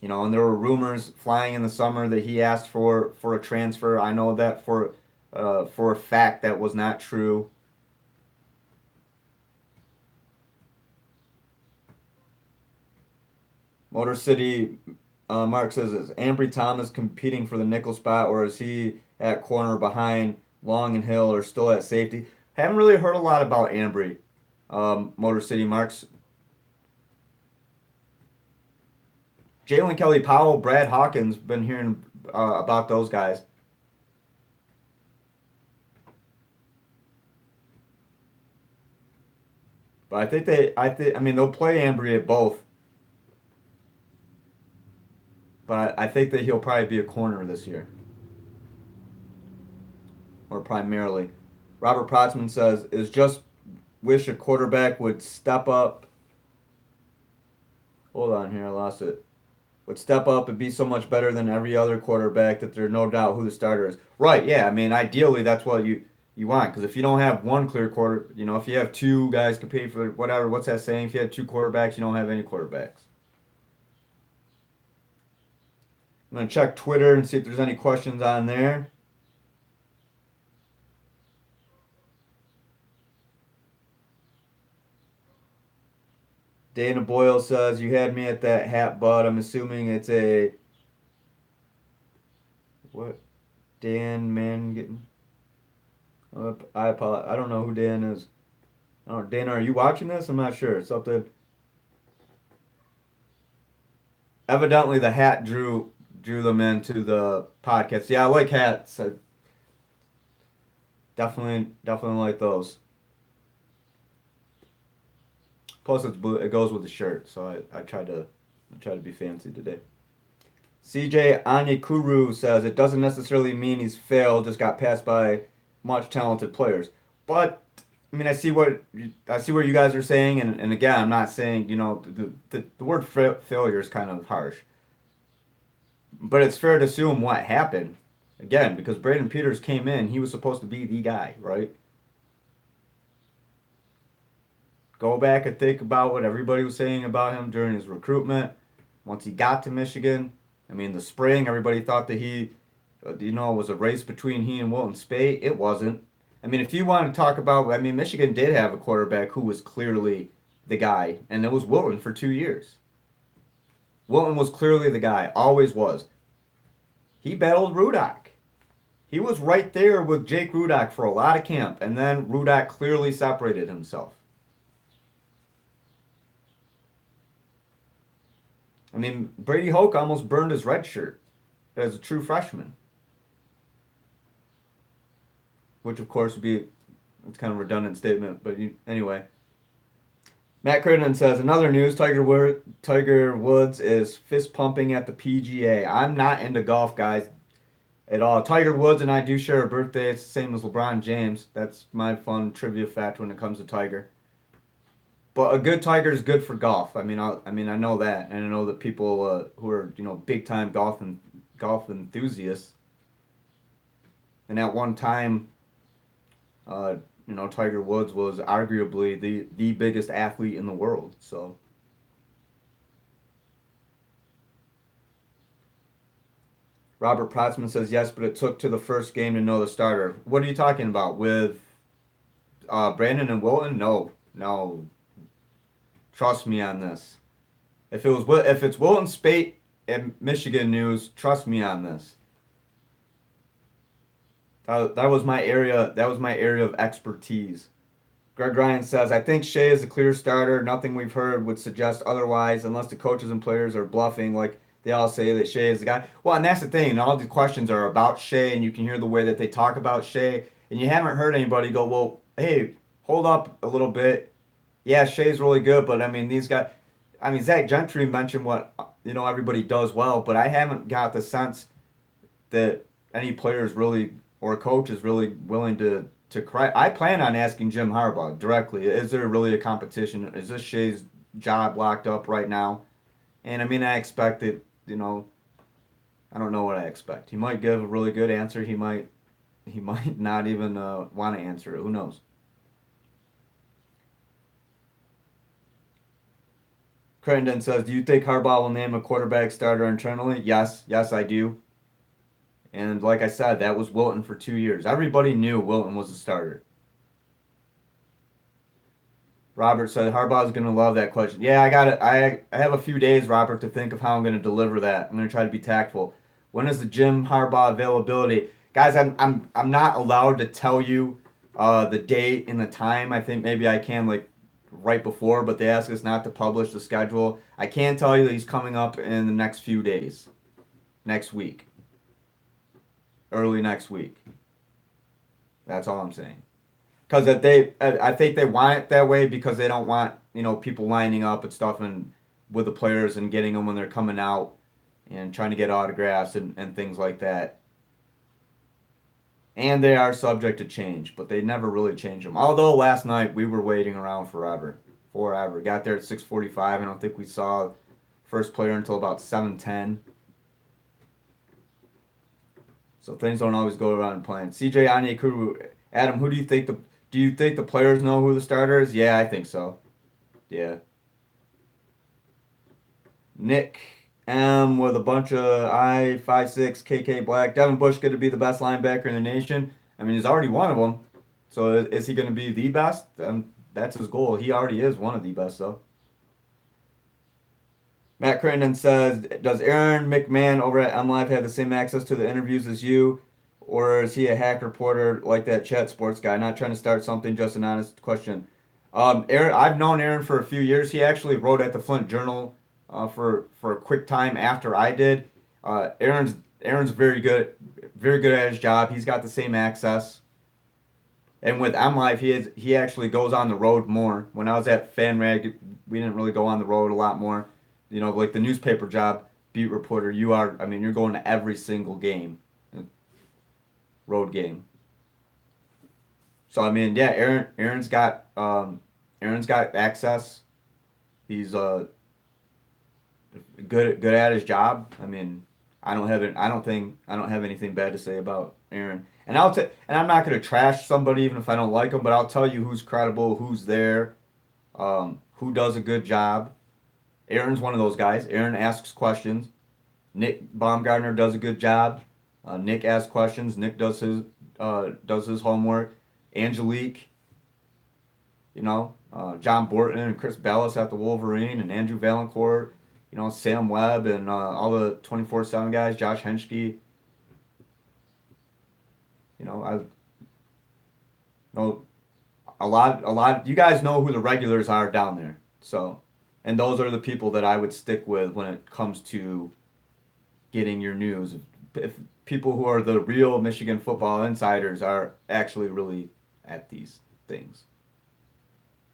And there were rumors flying in the summer that he asked for a transfer. I know that for a fact that was not true. Motor City Mark says, is Ambry Thomas competing for the nickel spot, or is he at corner behind Long and Hill, or still at safety? Haven't really heard a lot about Ambry. Motor City Marks. Jalen Kelly Powell, Brad Hawkins, been hearing about those guys. But I mean, they'll play Ambry at both. But I think that he'll probably be a corner this year, or primarily. Robert Protzman says, is just wish a quarterback would step up. Hold on here, I lost it. Would step up and be so much better than every other quarterback that there's no doubt who the starter is. Right, yeah. I mean, ideally, that's what you want. Because if you don't have one clear quarter, if you have two guys competing for whatever, what's that saying? If you have two quarterbacks, you don't have any quarterbacks. I'm going to check Twitter and see if there's any questions on there. Dana Boyle says, you had me at that hat, bud. I'm assuming it's a. What? Dan Mann. I apologize. I don't know who Dan is. Oh, Dana, are you watching this? I'm not sure. Something. Evidently, the hat drew them into the podcast. Yeah, I like hats. I definitely like those. Plus, it's blue. It goes with the shirt, so I tried to be fancy today. CJ Anyakuru says it doesn't necessarily mean he's failed, just got passed by much talented players. But I mean, I see what you guys are saying, and again, I'm not saying the word failure is kind of harsh, but it's fair to assume what happened. Again, because Braden Peters came in, he was supposed to be the guy, right? Go back and think about what everybody was saying about him during his recruitment. Once he got to Michigan, I mean, the spring, everybody thought that it was a race between he and Wilton Speight. It wasn't. I mean, if you want to talk about, I mean, Michigan did have a quarterback who was clearly the guy, and it was Wilton for 2 years. Wilton was clearly the guy, always was. He battled Rudock. He was right there with Jake Rudock for a lot of camp, and then Rudock clearly separated himself. I mean, Brady Hoke almost burned his red shirt as a true freshman, which of course would be it's kind of a redundant statement, but anyway. Matt Crittenden says another news: Tiger Woods is fist pumping at the PGA. I'm not into golf, guys, at all. Tiger Woods and I do share a birthday. It's the same as LeBron James. That's my fun trivia fact when it comes to Tiger. But a good Tiger is good for golf. I know that, and I know that people who are big time golf enthusiasts. And at one time, uh, Tiger Woods was arguably the biggest athlete in the world. So Robert Protzman says yes, but it took to the first game to know the starter. What are you talking about with Brandon and Wilton? No, no. Trust me on this. If it's Wilton Speight and Michigan news, trust me on this. That was my area. That was my area of expertise. Greg Ryan says, I think Shea is a clear starter. Nothing we've heard would suggest otherwise, unless the coaches and players are bluffing like they all say that Shea is the guy. Well, and that's the thing. All the questions are about Shea, and you can hear the way that they talk about Shea, and you haven't heard anybody go, well, hey, hold up a little bit. Yeah, Shea's really good, but I mean, these guys, I mean, Zach Gentry mentioned what, everybody does well, but I haven't got the sense that any players really or coach is really willing to cry. I plan on asking Jim Harbaugh directly, is there really a competition? Is this Shea's job locked up right now? And I mean, I expect it, I don't know what I expect. He might give a really good answer. He might not even want to answer it. Who knows? Crittenden says, do you think Harbaugh will name a quarterback starter internally? Yes, I do. And like I said, that was Wilton for 2 years. Everybody knew Wilton was a starter. Robert said Harbaugh's gonna love that question. Yeah, I got it. I have a few days, Robert, to think of how I'm gonna deliver that. I'm gonna try to be tactful. When is the Jim Harbaugh availability? Guys, I'm not allowed to tell you the date and the time. I think maybe I can like right before, but they ask us not to publish the schedule. I can tell you that he's coming up in the next few days. Next week. Early next week. That's all I'm saying. Because if they, I think they want it that way because they don't want people lining up and stuff and with the players and getting them when they're coming out and trying to get autographs and things like that. And they are subject to change, but they never really change them. Although last night we were waiting around forever. Got there at 6:45. I don't think we saw first player until about 7:10. So things don't always go around plan. CJ Onyekuru, Adam, who do you think the players know who the starter is? Yeah, I think so. Yeah. Nick M with a bunch of I-5'6" KK Black. Devin Bush going to be the best linebacker in the nation. I mean, he's already one of them. So is he going to be the best? That's his goal. He already is one of the best, though. Matt Crittenden says, does Aaron McMahon over at MLive have the same access to the interviews as you? Or is he a hack reporter like that chat sports guy? Not trying to start something, just an honest question. Aaron, I've known Aaron for a few years. He actually wrote at the Flint Journal for a quick time after I did. Aaron's very good at his job. He's got the same access. And with MLive, he actually goes on the road more. When I was at FanRag, we didn't really go on the road a lot more. Like the newspaper job, beat reporter, you're going to every single game, road game. So I mean, yeah, Aaron's got access. He's good at his job. I mean, I don't have anything bad to say about Aaron. And I'm not gonna trash somebody even if I don't like him, but I'll tell you who's credible, who's there, who does a good job. Aaron's one of those guys. Aaron asks questions. Nick Baumgartner does a good job. Nick asks questions. Nick does his homework. Angelique, John Borton and Chris Bellis at the Wolverine and Andrew Valancourt, Sam Webb and all the 24/7 guys, Josh Henschke. I know a lot. You guys know who the regulars are down there. So, and those are the people that I would stick with when it comes to getting your news. If people who are the real Michigan football insiders are actually really at these things,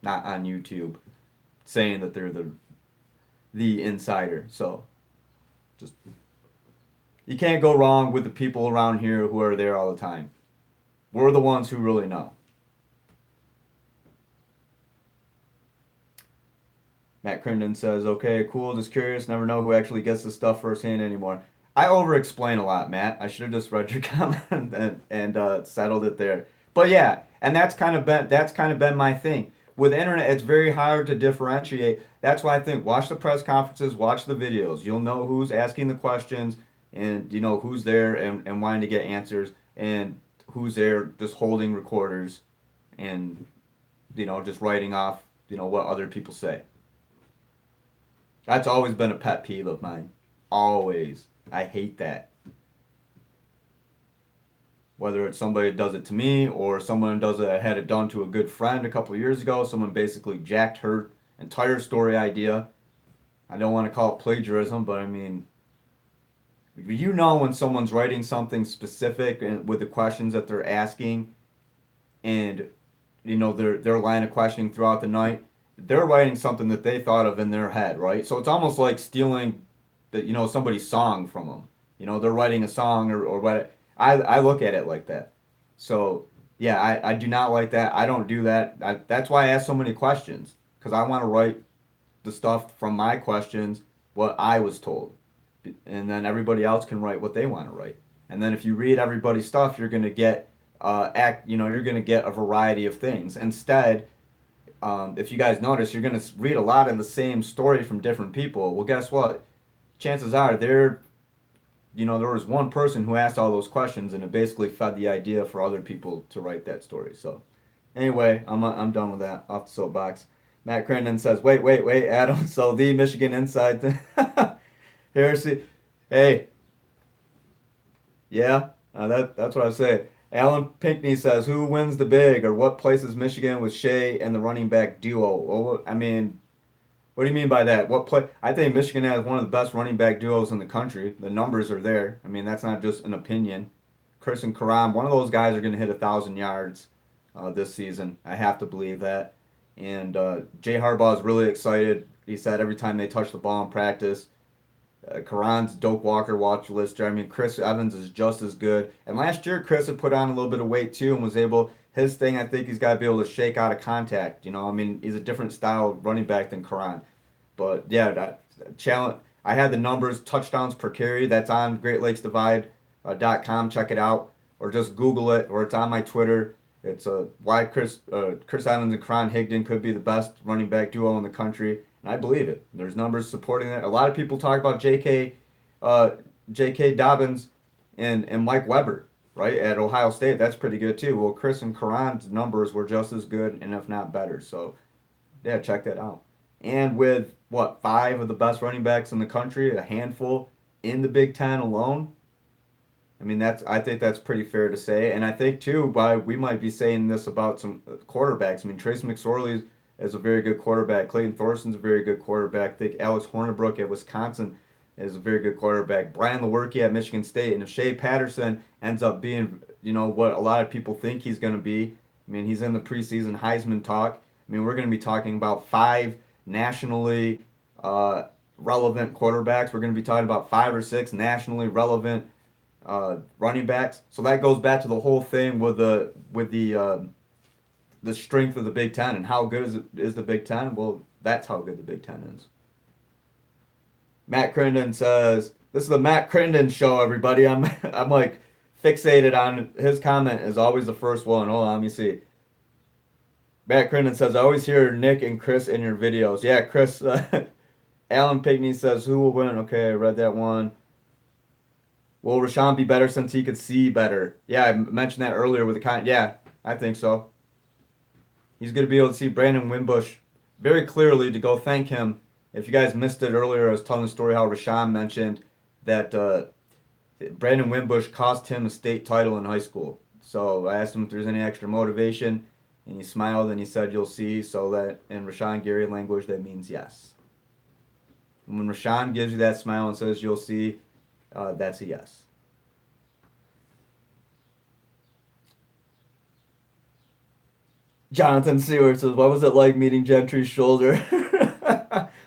not on YouTube saying that they're the insider. So just you can't go wrong with the people around here who are there all the time. We're the ones who really know. Matt Crittenden says, okay, cool, just curious, never know who actually gets the stuff firsthand anymore. I over-explain a lot, Matt. I should have just read your comment and settled it there. But yeah, and that's kind of been my thing. With internet, it's very hard to differentiate. That's why I think watch the press conferences, watch the videos. You'll know who's asking the questions and who's there and wanting to get answers and who's there just holding recorders and just writing off what other people say. That's always been a pet peeve of mine. Always. I hate that. Whether it's somebody does it to me or someone does it, had it done to a good friend a couple of years ago, someone basically jacked her entire story idea. I don't want to call it plagiarism, but I mean, when someone's writing something specific and with the questions that they're asking and their line of questioning throughout the night, they're writing something that they thought of in their head, right? So it's almost like stealing somebody's song from them. They're writing a song or what. I look at it like that. So yeah, I do not like that. I don't do that. That's why I ask so many questions, because I want to write the stuff from my questions, what I was told, and then everybody else can write what they want to write. And then if you read everybody's stuff, you're gonna get you're gonna get a variety of things. Instead, if you guys notice, you're going to read a lot of the same story from different people. Well, guess what? Chances are there was one person who asked all those questions, and it basically fed the idea for other people to write that story. So, anyway, I'm done with that. Off the soapbox. Matt Crittenden says, wait, Adam. So the Michigan Inside thing. Heresy. Hey, yeah, that's what I say. Alan Pinkney says, who wins the big, or what places Michigan with Shea and the running back duo? Well, I mean, what do you mean by that? What play? I think Michigan has one of the best running back duos in the country. The numbers are there. I mean, that's not just an opinion. Chris and Karam, one of those guys are going to hit 1,000 yards this season. I have to believe that. And Jay Harbaugh is really excited. He said every time they touch the ball in practice, Karan's Doak Walker watch list. I mean, Chris Evans is just as good. And last year, Chris had put on a little bit of weight too and was able. His thing, I think he's got to be able to shake out of contact. I mean, he's a different style running back than Karan. But yeah, that challenge. I had the numbers, touchdowns per carry. That's on GreatLakesDivide.com. Check it out, or just Google it, or it's on my Twitter. It's why Chris Evans and Karan Higdon could be the best running back duo in the country. And I believe it. There's numbers supporting that. A lot of people talk about uh, J.K. Dobbins and Mike Weber, right, at Ohio State. That's pretty good too. Well, Chris and Karan's numbers were just as good, and if not better. So, yeah, check that out. And with what, five of the best running backs in the country, a handful in the Big Ten alone. I mean, I think that's pretty fair to say. And I think too, we might be saying this about some quarterbacks. I mean, Trace McSorley is a very good quarterback. Clayton Thorson's a very good quarterback. I think Alex Hornibrook at Wisconsin is a very good quarterback. Brian Lewerke at Michigan State. And if Shea Patterson ends up being, what a lot of people think he's going to be, I mean, he's in the preseason Heisman talk. I mean, we're going to be talking about five nationally relevant quarterbacks. We're going to be talking about five or six nationally relevant running backs. So that goes back to the whole thing with the strength of the Big Ten and how good is the Big Ten. Well, that's how good the Big Ten is. Matt Crittenden says, "This is the Matt Crittenden show, everybody." I'm like fixated on his comment. Is always the first one. Hold on, let me see. Matt Crittenden says, "I always hear Nick and Chris in your videos." Yeah, Chris. Alan Pigney says, "Who will win?" Okay, I read that one. Will Rashan be better since he could see better? Yeah, I mentioned that earlier with the Yeah, I think so. He's going to be able to see Brandon Wimbush very clearly to go thank him. If you guys missed it earlier, I was telling the story how Rashan mentioned that Brandon Wimbush cost him a state title in high school. So I asked him if there's any extra motivation, and he smiled and he said, "You'll see." So that in Rashan Gary language, that means yes. And when Rashan gives you that smile and says, "You'll see," that's a yes. Jonathan Seward says, "What was it like meeting Gentry's shoulder?"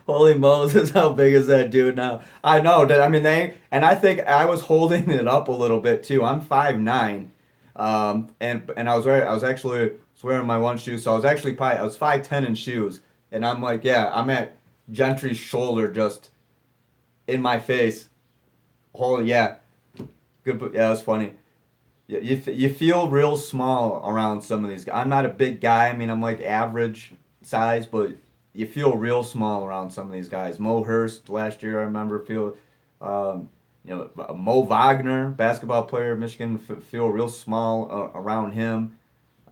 Holy Moses, how big is that dude now? I know that. I mean, and I think I was holding it up a little bit too. I'm 5'9", and I was actually wearing my one shoe, so I was 5'10" in shoes, and I'm like, yeah, I'm at Gentry's shoulder, just in my face. Holy yeah, good. Yeah, that's funny. You feel real small around some of these guys. I'm not a big guy. I mean, I'm like average size, but you feel real small around some of these guys. Mo Hurst last year, I remember um, Mo Wagner, basketball player, Michigan, feel real small around him.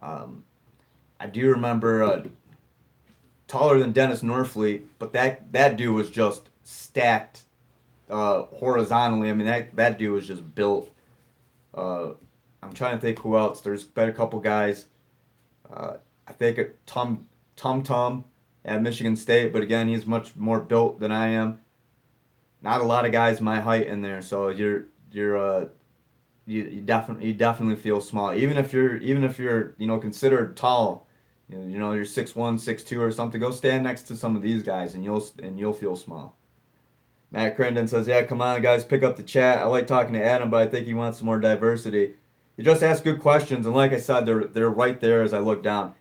Um, I do remember taller than Dennis Norfleet, but that dude was just stacked horizontally. I mean, that dude was just built. Uh, I'm trying to think who else. There's been a couple guys. I think Tum Tum at Michigan State, but again, he's much more built than I am. Not a lot of guys my height in there, so you definitely feel small. Even if you're considered tall, you're 6'1", 6'2", or something. Go stand next to some of these guys, and you'll feel small. Matt Crittenden says, "Yeah, come on, guys, pick up the chat. I like talking to Adam, but I think he wants some more diversity." You just ask good questions, and like I said, they're right there as I look down.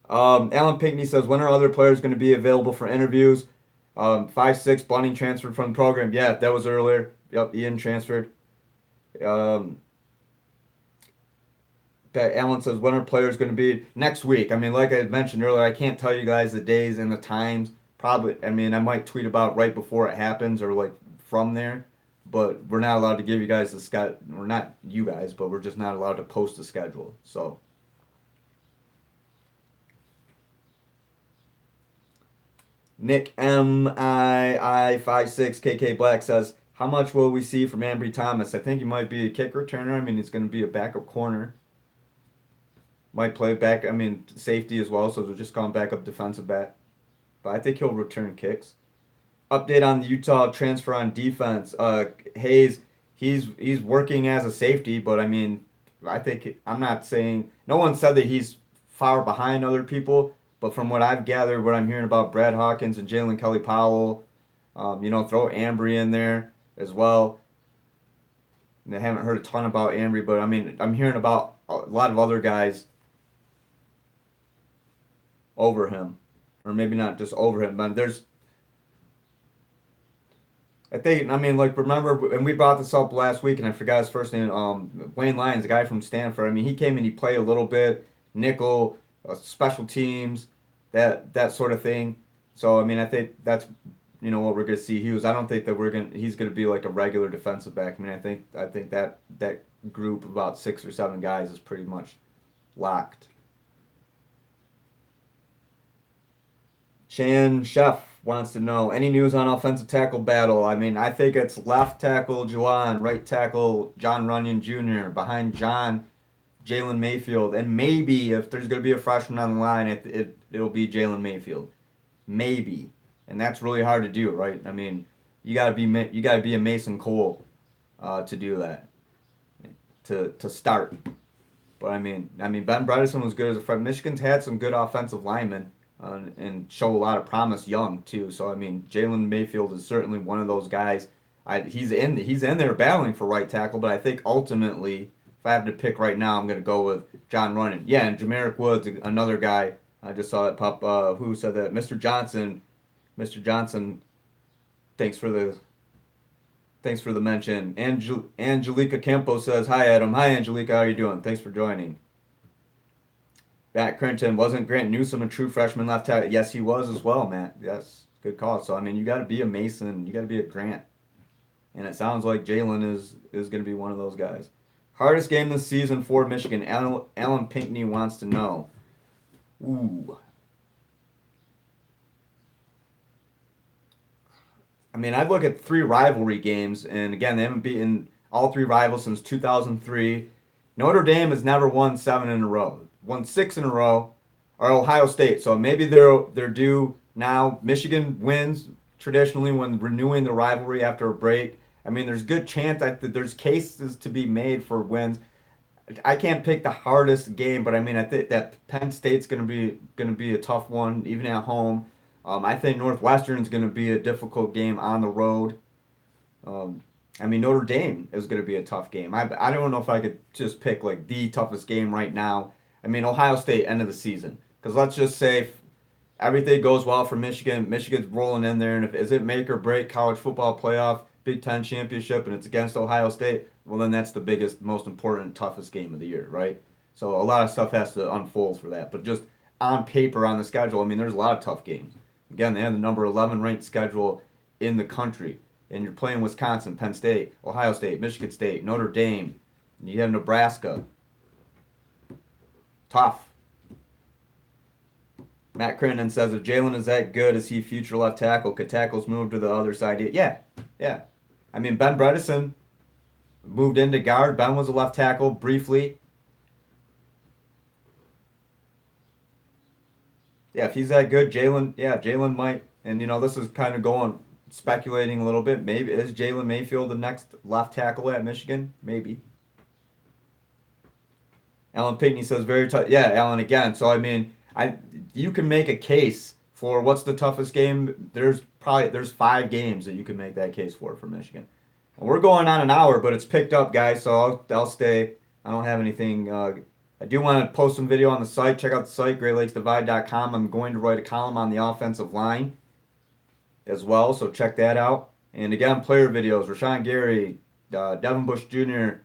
Alan Pinkney says, "When are other players going to be available for interviews?" 5'6", Bunning transferred from the program. Yeah, that was earlier. Yep, Ian transferred. Um, Alan says, when are players going to be next week? I mean, like I mentioned earlier, I can't tell you guys the days and the times. Probably, I mean, I might tweet about right before it happens or like from there, but we're not allowed to give you guys the schedule. We're not you guys, but we're just not allowed to post the schedule. So, Nick MII56 KK Black says, how much will we see from Ambry Thomas? I think he might be a kick returner. I mean, he's going to be a backup corner. Might play back, I mean, safety as well, so they're just going back up defensive back. But I think he'll return kicks. Update on the Utah transfer on defense. Hayes, he's working as a safety, but I mean, I think I'm not saying no one said that he's far behind other people, but from what I've gathered, what I'm hearing about Brad Hawkins and Jalen Kelly Powell, throw Ambry in there as well. And I haven't heard a ton about Ambry, but I mean, I'm hearing about a lot of other guys over him, or maybe not just over him, but I think, I mean, like, remember, and we brought this up last week, and I forgot his first name, Wayne Lyons, the guy from Stanford. I mean, he came and he played a little bit, nickel, special teams, that sort of thing. So, I mean, I think that's, what we're going to see. I don't think that he's going to be like a regular defensive back. I mean, I think that group of about 6 or 7 guys is pretty much locked. Shan Chef wants to know any news on offensive tackle battle. I mean, I think it's left tackle Juwan, right tackle John Runyon Jr. Behind John, Jalen Mayfield, and maybe if there's going to be a freshman on the line, it'll be Jalen Mayfield, maybe, and that's really hard to do, right? I mean, you got to be a Mason Cole to do that, to start. But I mean, Ben Bredeson was good as a freshman. Michigan's had some good offensive linemen. And show a lot of promise young too. So I mean, Jalen Mayfield is certainly one of those guys. He's in there battling for right tackle, but I think ultimately, if I have to pick right now, I'm going to go with John Runyon. Yeah, and Jamarick Woods, another guy. I just saw that pop. Who said that? Mr. Johnson. Mr. Johnson. Thanks for the mention. Angelica Campo says, "Hi Adam. Hi Angelica. How are you doing? Thanks for joining." Matt Crinton, wasn't Grant Newsome a true freshman left tackle? Yes, he was as well, Matt. Yes, good call. So I mean, you got to be a Mason, you got to be a Grant, and it sounds like Jalen is going to be one of those guys. Hardest game this season for Michigan. Alan Pinckney wants to know. Ooh. I mean, I'd look at 3 rivalry games, and again, they haven't beaten all 3 rivals since 2003. Notre Dame has never won 7 in a row. Won 6 in a row, or Ohio State. So maybe they're due now. Michigan wins traditionally when renewing the rivalry after a break. I mean, there's good chance that there's cases to be made for wins. I can't pick the hardest game, but I mean, I think that Penn State's gonna be a tough one, even at home. I think Northwestern's gonna be a difficult game on the road. Um, I mean, Notre Dame is going to be a tough game. I don't know if I could just pick like the toughest game right now. I mean, Ohio State end of the season. Because let's just say if everything goes well for Michigan, Michigan's rolling in there, and if is it make or break college football playoff, Big Ten championship, and it's against Ohio State, well then that's the biggest, most important, toughest game of the year, right? So a lot of stuff has to unfold for that. But just on paper, on the schedule, I mean, there's a lot of tough games. Again, they have the number 11 ranked schedule in the country. And you're playing Wisconsin, Penn State, Ohio State, Michigan State, Notre Dame. And you have Nebraska. Tough. Matt Crittenden says, if Jalen is that good, is he future left tackle? Could tackles move to the other side? Yeah. I mean, Ben Bredeson moved into guard. Ben was a left tackle briefly. Yeah, if he's that good, Jalen might. And, this is kind of going, speculating a little bit. Maybe is Jalen Mayfield the next left tackle at Michigan? Maybe. Alan Pinckney says very tough. Yeah, Alan again. So I mean, you can make a case for what's the toughest game. There's 5 games that you can make that case for Michigan. And we're going on an hour, but it's picked up, guys. So I'll stay. I don't have anything. I do want to post some video on the site. Check out the site, GreatLakesDivide.com. I'm going to write a column on the offensive line as well, so check that out. And again, player videos, Rashan Gary, Devin Bush Jr.,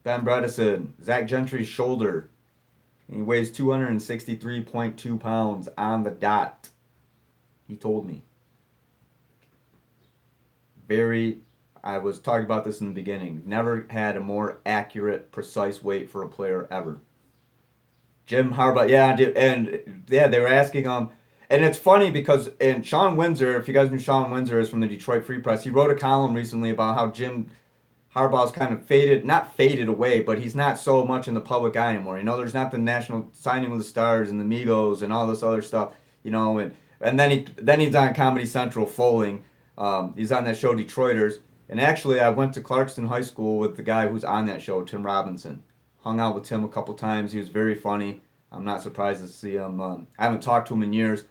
Ben Bredeson, Zach Gentry's shoulder. He weighs 263.2 pounds on the dot. He told me. Very, I was talking about this in the beginning. Never had a more accurate, precise weight for a player ever. Jim Harbaugh, yeah, and yeah, they were asking and it's funny because and Sean Windsor, if you guys know Sean Windsor is from the Detroit Free Press, he wrote a column recently about how Jim Harbaugh's kind of faded, not faded away, but he's not so much in the public eye anymore. There's not the national signing with the stars and the Migos and all this other stuff, and then he's on Comedy Central Foaling. He's on that show Detroiters, and actually I went to Clarkston High School with the guy who's on that show, Tim Robinson. Hung out with Tim a couple times. He was very funny. I'm not surprised to see him. I haven't talked to him in years,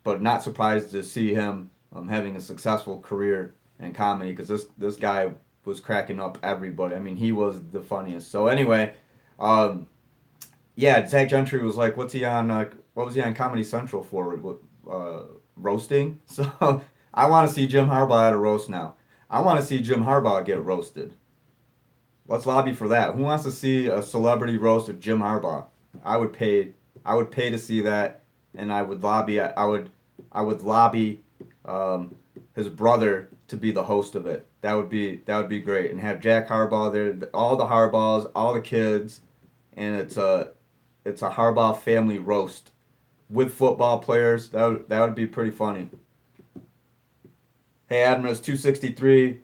but not surprised to see him having a successful career in comedy because this guy was cracking up everybody. I mean, he was the funniest. So anyway, um, yeah, Zach Gentry was like, "What's he on? What was he on Comedy Central for? Roasting?" So I want to see Jim Harbaugh at a roast now. I want to see Jim Harbaugh get roasted. Let's lobby for that. Who wants to see a celebrity roast of Jim Harbaugh? I would pay. I would pay to see that, and I would lobby. I would lobby um, his brother to be the host of it. That would be great, and have Jack Harbaugh there, all the Harbaughs, all the kids, and it's a Harbaugh family roast with football players. That would be pretty funny. Hey, Adam, it's 263.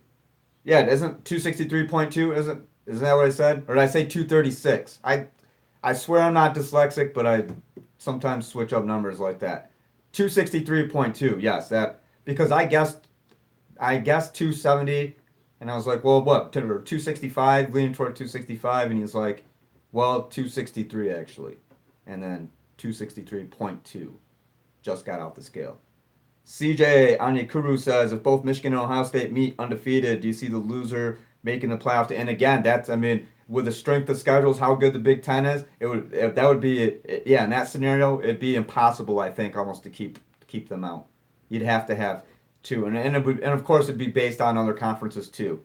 Yeah, it isn't 263.2, isn't that what I said? Or did I say 236? I swear I'm not dyslexic, but I sometimes switch up numbers like that. 263.2, yes, that because I guessed 270 and I was like, well, what? 265, leaning toward 265, and he's like, well, 263 actually. And then 263.2 just got off the scale. CJ Anyakuru says if both Michigan and Ohio State meet undefeated, do you see the loser making the playoff? And again, I mean, with the strength of schedules, how good the Big Ten is, that would be yeah. In that scenario, it'd be impossible, I think, almost to keep them out. You'd have to have two, and of course, it'd be based on other conferences too.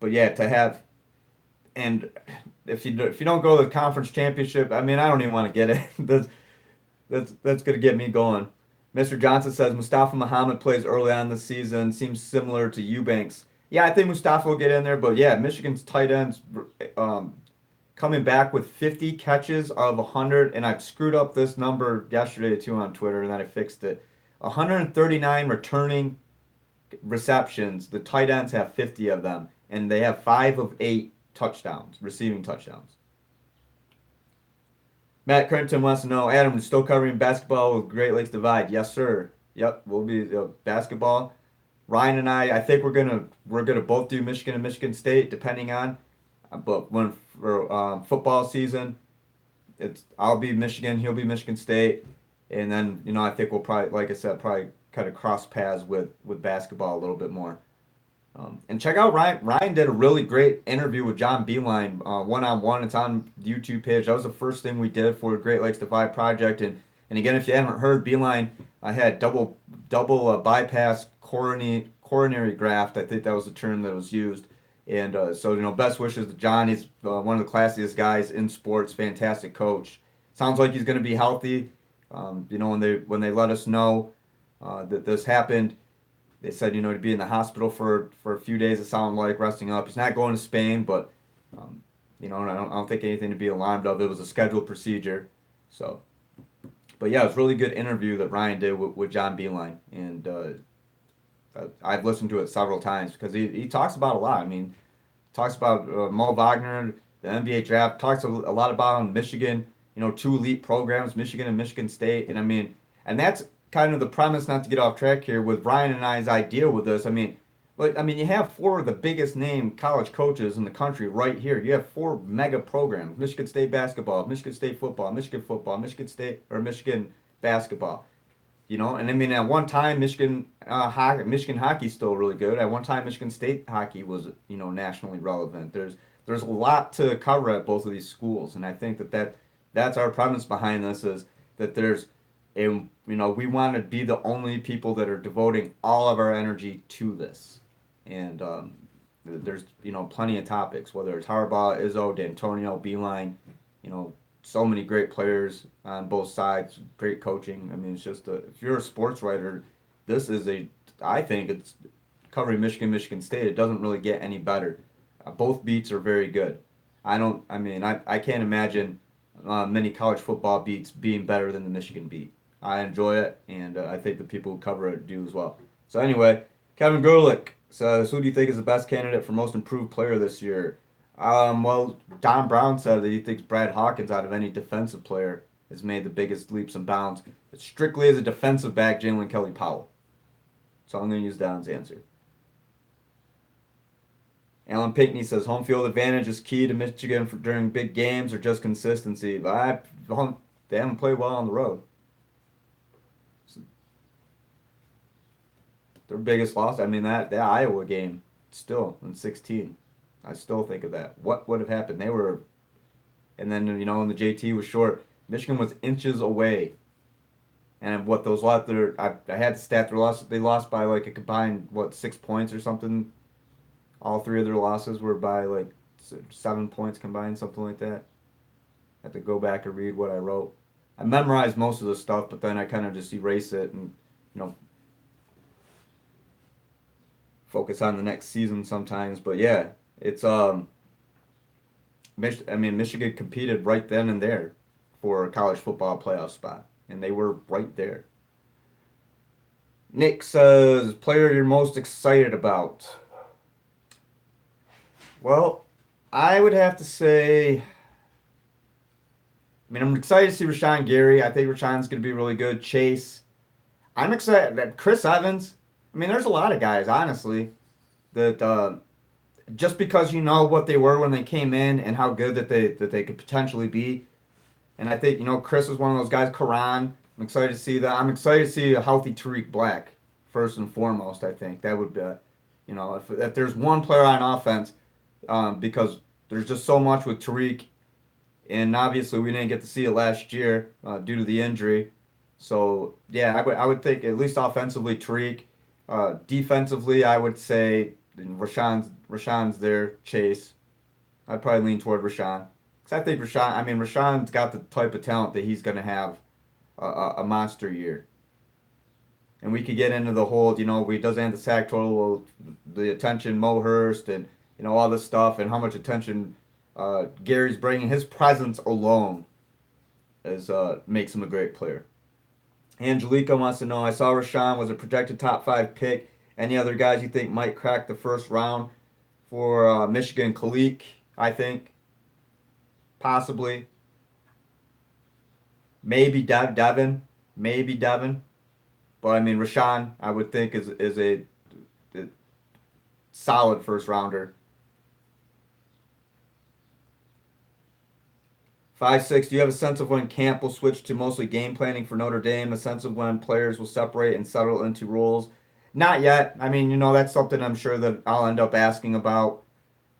But yeah, to have and if you don't go to the conference championship, I mean, I don't even want to get it. That's gonna get me going. Mr. Johnson says Mustafa Muhammad plays early on this season. Seems similar to Eubanks. Yeah, I think Mustafa will get in there, but yeah, Michigan's tight ends um, coming back with 50 catches of 100, and I screwed up this number yesterday too on Twitter, and then I fixed it. 139 returning receptions. The tight ends have 50 of them, and they have 5 of 8 touchdowns, receiving touchdowns. Matt Crinton wants to know, Adam, still covering basketball with Great Lakes Divide? Yes, sir. Yep, we'll be basketball. Ryan and I think we're gonna both do Michigan and Michigan State, depending on. But when for football season, I'll be Michigan, he'll be Michigan State, and then I think we'll probably, like I said, probably kind of cross paths with basketball a little bit more. And check out Ryan. Ryan did a really great interview with John Beeline, one on one. It's on the YouTube page. That was the first thing we did for the Great Lakes Divide project. And again, if you haven't heard, Beeline, I had double bypass coronary graft. I think that was the term that was used. And so best wishes to John. He's one of the classiest guys in sports. Fantastic coach. Sounds like he's going to be healthy. When they let us know that this happened. They said, to be in the hospital for a few days, it sounded like, resting up. He's not going to Spain, but, I don't think anything to be alarmed of. It was a scheduled procedure. So, but yeah, it was a really good interview that Ryan did with John Beeline. And I've listened to it several times because he talks about a lot. I mean, talks about Mo Wagner, the NBA draft, talks a lot about Michigan, two elite programs, Michigan and Michigan State. And I mean, and that's kind of the premise, not to get off track here, with Ryan and I's idea with this. I mean, you have four of the biggest name college coaches in the country right here. You have four mega programs: Michigan State basketball, Michigan State football, Michigan State or Michigan basketball. And I mean, at one time, Michigan hockey's still really good. At one time, Michigan State hockey was, nationally relevant. There's a lot to cover at both of these schools, and I think that's our premise behind this is that we want to be the only people that are devoting all of our energy to this. And there's plenty of topics, whether it's Harbaugh, Izzo, D'Antonio, Beeline, you know, so many great players on both sides, great coaching. I mean, it's just if you're a sports writer, this is I think it's covering Michigan State. It doesn't really get any better. Both beats are very good. I mean, I can't imagine many college football beats being better than the Michigan beat. I enjoy it, and I think the people who cover it do as well. So anyway, Kevin Gerlich says, who do you think is the best candidate for most improved player this year? Well, Don Brown said that he thinks Brad Hawkins, out of any defensive player, has made the biggest leaps and bounds. But strictly as a defensive back, Jalen Kelly Powell. So I'm going to use Don's answer. Alan Pinkney says home field advantage is key to Michigan during big games or just consistency. But they haven't played well on the road. Their biggest loss, I mean, that Iowa game, still in 16. I still think of that. What would have happened? And then, when the JT was short, Michigan was inches away. And what those lost, I had the stat, they lost by like a combined, 6 points or something. All three of their losses were by like 7 points combined, something like that. I have to go back and read what I wrote. I memorized most of the stuff, but then I kind of just erase it and, focus on the next season sometimes. But yeah, it's Michigan competed right then and there for a college football playoff spot, and they were right there. Nick says, player you're most excited about? Well, I would have to say, I'm excited to see Rashan Gary. I think Rashan's going to be really good. Chase. I'm excited that Chris Evans. There's a lot of guys, honestly, that just because you know what they were when they came in and how good that they could potentially be. And I think, Chris is one of those guys. Karan, I'm excited to see that. I'm excited to see a healthy Tariq Black, first and foremost. I think that would be, if there's one player on offense, because there's just so much with Tariq, and obviously we didn't get to see it last year due to the injury. So yeah, I would think at least offensively Tariq. Defensively, I would say Rashan's there. Chase, I'd probably lean toward Rashan. Because I think Rashan's got the type of talent that he's going to have a monster year. And we could get into the whole, he doesn't have the sack total, the attention, Mo Hurst, and, all this stuff, and how much attention Gary's bringing. His presence alone makes him a great player. Angelica wants to know, I saw Rashan was a projected top 5 pick. Any other guys you think might crack the first round for Michigan? Kalik, I think. Possibly. Maybe Devin. Maybe Devin. But Rashan, I would think, is a solid first rounder. 5-6, do you have a sense of when camp will switch to mostly game planning for Notre Dame? A sense of when players will separate and settle into roles? Not yet. That's something I'm sure that I'll end up asking about.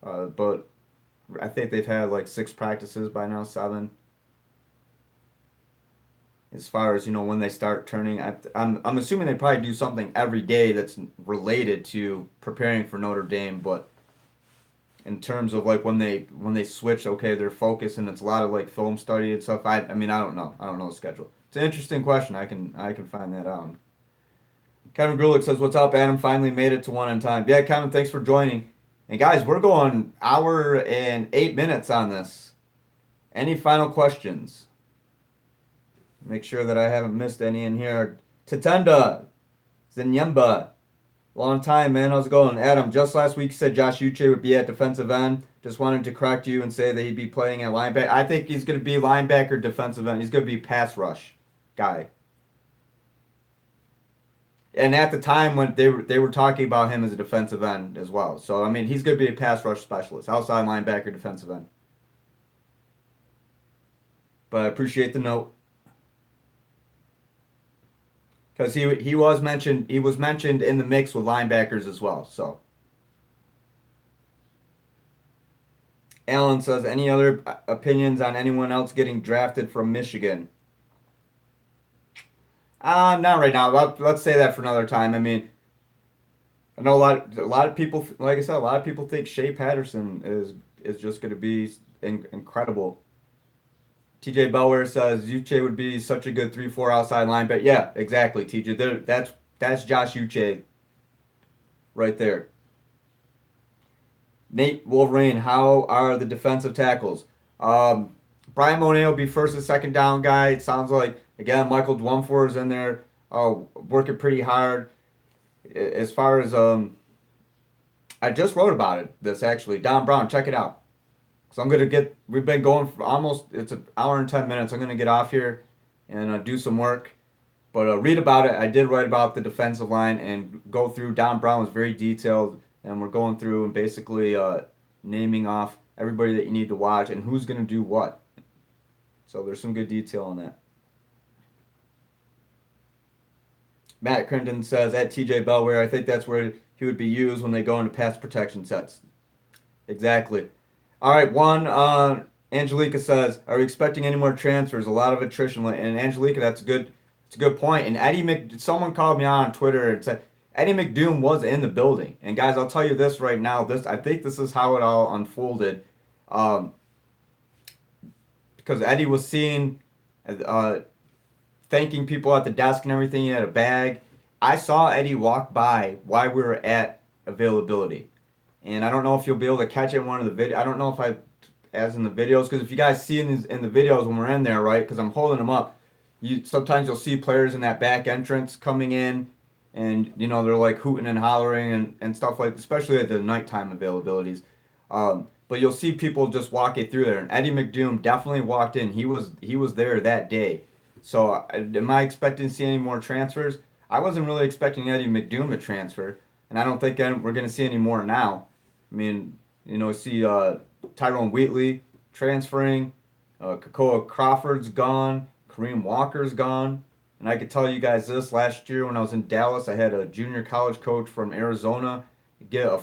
But I think they've had like 6 practices by now, 7. As far as, when they start turning, I'm assuming they probably do something every day that's related to preparing for Notre Dame, but in terms of like when they switch, okay, their focus, and it's a lot of like film study and stuff. I don't know. I don't know the schedule. It's an interesting question. I can find that out. Kevin Grulich says, "What's up, Adam? Finally made it to one on time." Yeah, Kevin, thanks for joining. And guys, we're going hour and 8 minutes on this. Any final questions? Make sure that I haven't missed any in here. Tatenda, Zinyemba. Long time, man. How's it going? Adam, just last week you said Josh Uche would be at defensive end. Just wanted to correct you and say that he'd be playing at linebacker. I think he's going to be linebacker, defensive end. He's going to be pass rush guy. And at the time when they were talking about him as a defensive end as well. So, he's going to be a pass rush specialist. Outside linebacker, defensive end. But I appreciate the note. Because he was mentioned in the mix with linebackers as well. So Alan says, any other opinions on anyone else getting drafted from Michigan? Not right now. Let's say that for another time. I know a lot of people, like I said, a lot of people think Shea Patterson is just going to be incredible. TJ Bauer says Uche would be such a good 3-4 outside linebacker. Yeah, exactly, TJ. That's Josh Uche right there. Nate Wolverine, how are the defensive tackles? Um, Brian Monet will be first and second down guy. It sounds like again Michael Dwumfor is in there, working pretty hard. As far as I just wrote about it. This actually, Don Brown, check it out. So I'm gonna get. We've been going for almost. It's an hour and 10 minutes. I'm gonna get off here and do some work. But read about it. I did write about the defensive line and go through. Don Brown was very detailed, and we're going through and basically naming off everybody that you need to watch and who's gonna do what. So there's some good detail on that. Matt Crinden says at TJ Bellware, I think that's where he would be used when they go into pass protection sets. Exactly. All right, one. Angelica says, "Are we expecting any more transfers? A lot of attrition." And Angelica, that's a good. It's a good point. And someone called me on Twitter and said Eddie McDoom was in the building. And guys, I'll tell you this right now. I think this is how it all unfolded, um, because Eddie was seen, uh, thanking people at the desk and everything. He had a bag. I saw Eddie walk by while we were at availability. And I don't know if you'll be able to catch it in one of the video. I don't know if I, as in the videos, because if you guys see in the videos when we're in there, right? Because I'm holding them up. You sometimes you'll see players in that back entrance coming in, and they're like hooting and hollering and stuff like, especially at the nighttime availabilities. But you'll see people just walking through there, and Eddie McDoom definitely walked in. He was there that day. So am I expecting to see any more transfers? I wasn't really expecting Eddie McDoom to transfer, and I don't think we're going to see any more now. I mean, see Tyrone Wheatley transferring, Kakoa Crawford's gone, Kareem Walker's gone, and I could tell you guys this: last year when I was in Dallas, I had a junior college coach from Arizona get a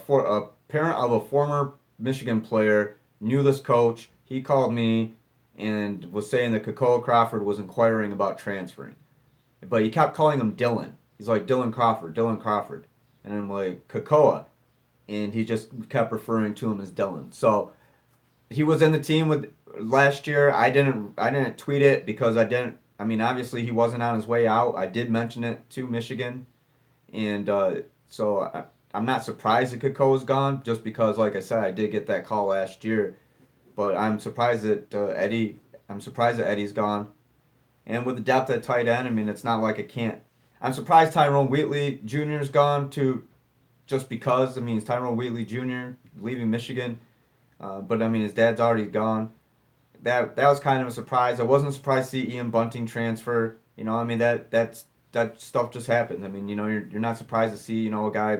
parent of a former Michigan player knew this coach. He called me and was saying that Kakoa Crawford was inquiring about transferring, but he kept calling him Dylan. He's like Dylan Crawford, Dylan Crawford, and I'm like Kakoa, and he just kept referring to him as Dylan. So he was in the team with last year. I didn't tweet it because I didn't. I mean, obviously he wasn't on his way out. I did mention it to Michigan, and I'm not surprised that Kako's gone just because, like I said, I did get that call last year. But I'm surprised that Eddie. I'm surprised that Eddie's gone. And with the depth at tight end, I mean, it's not like I can't. I'm surprised Tyrone Wheatley Jr.'s gone to just because. I mean, it's Tyrone Wheatley Jr. leaving Michigan, but I mean, his dad's already gone. That was kind of a surprise. I wasn't surprised to see Ian Bunting transfer. I mean that stuff just happens. I mean, you're not surprised to see a guy,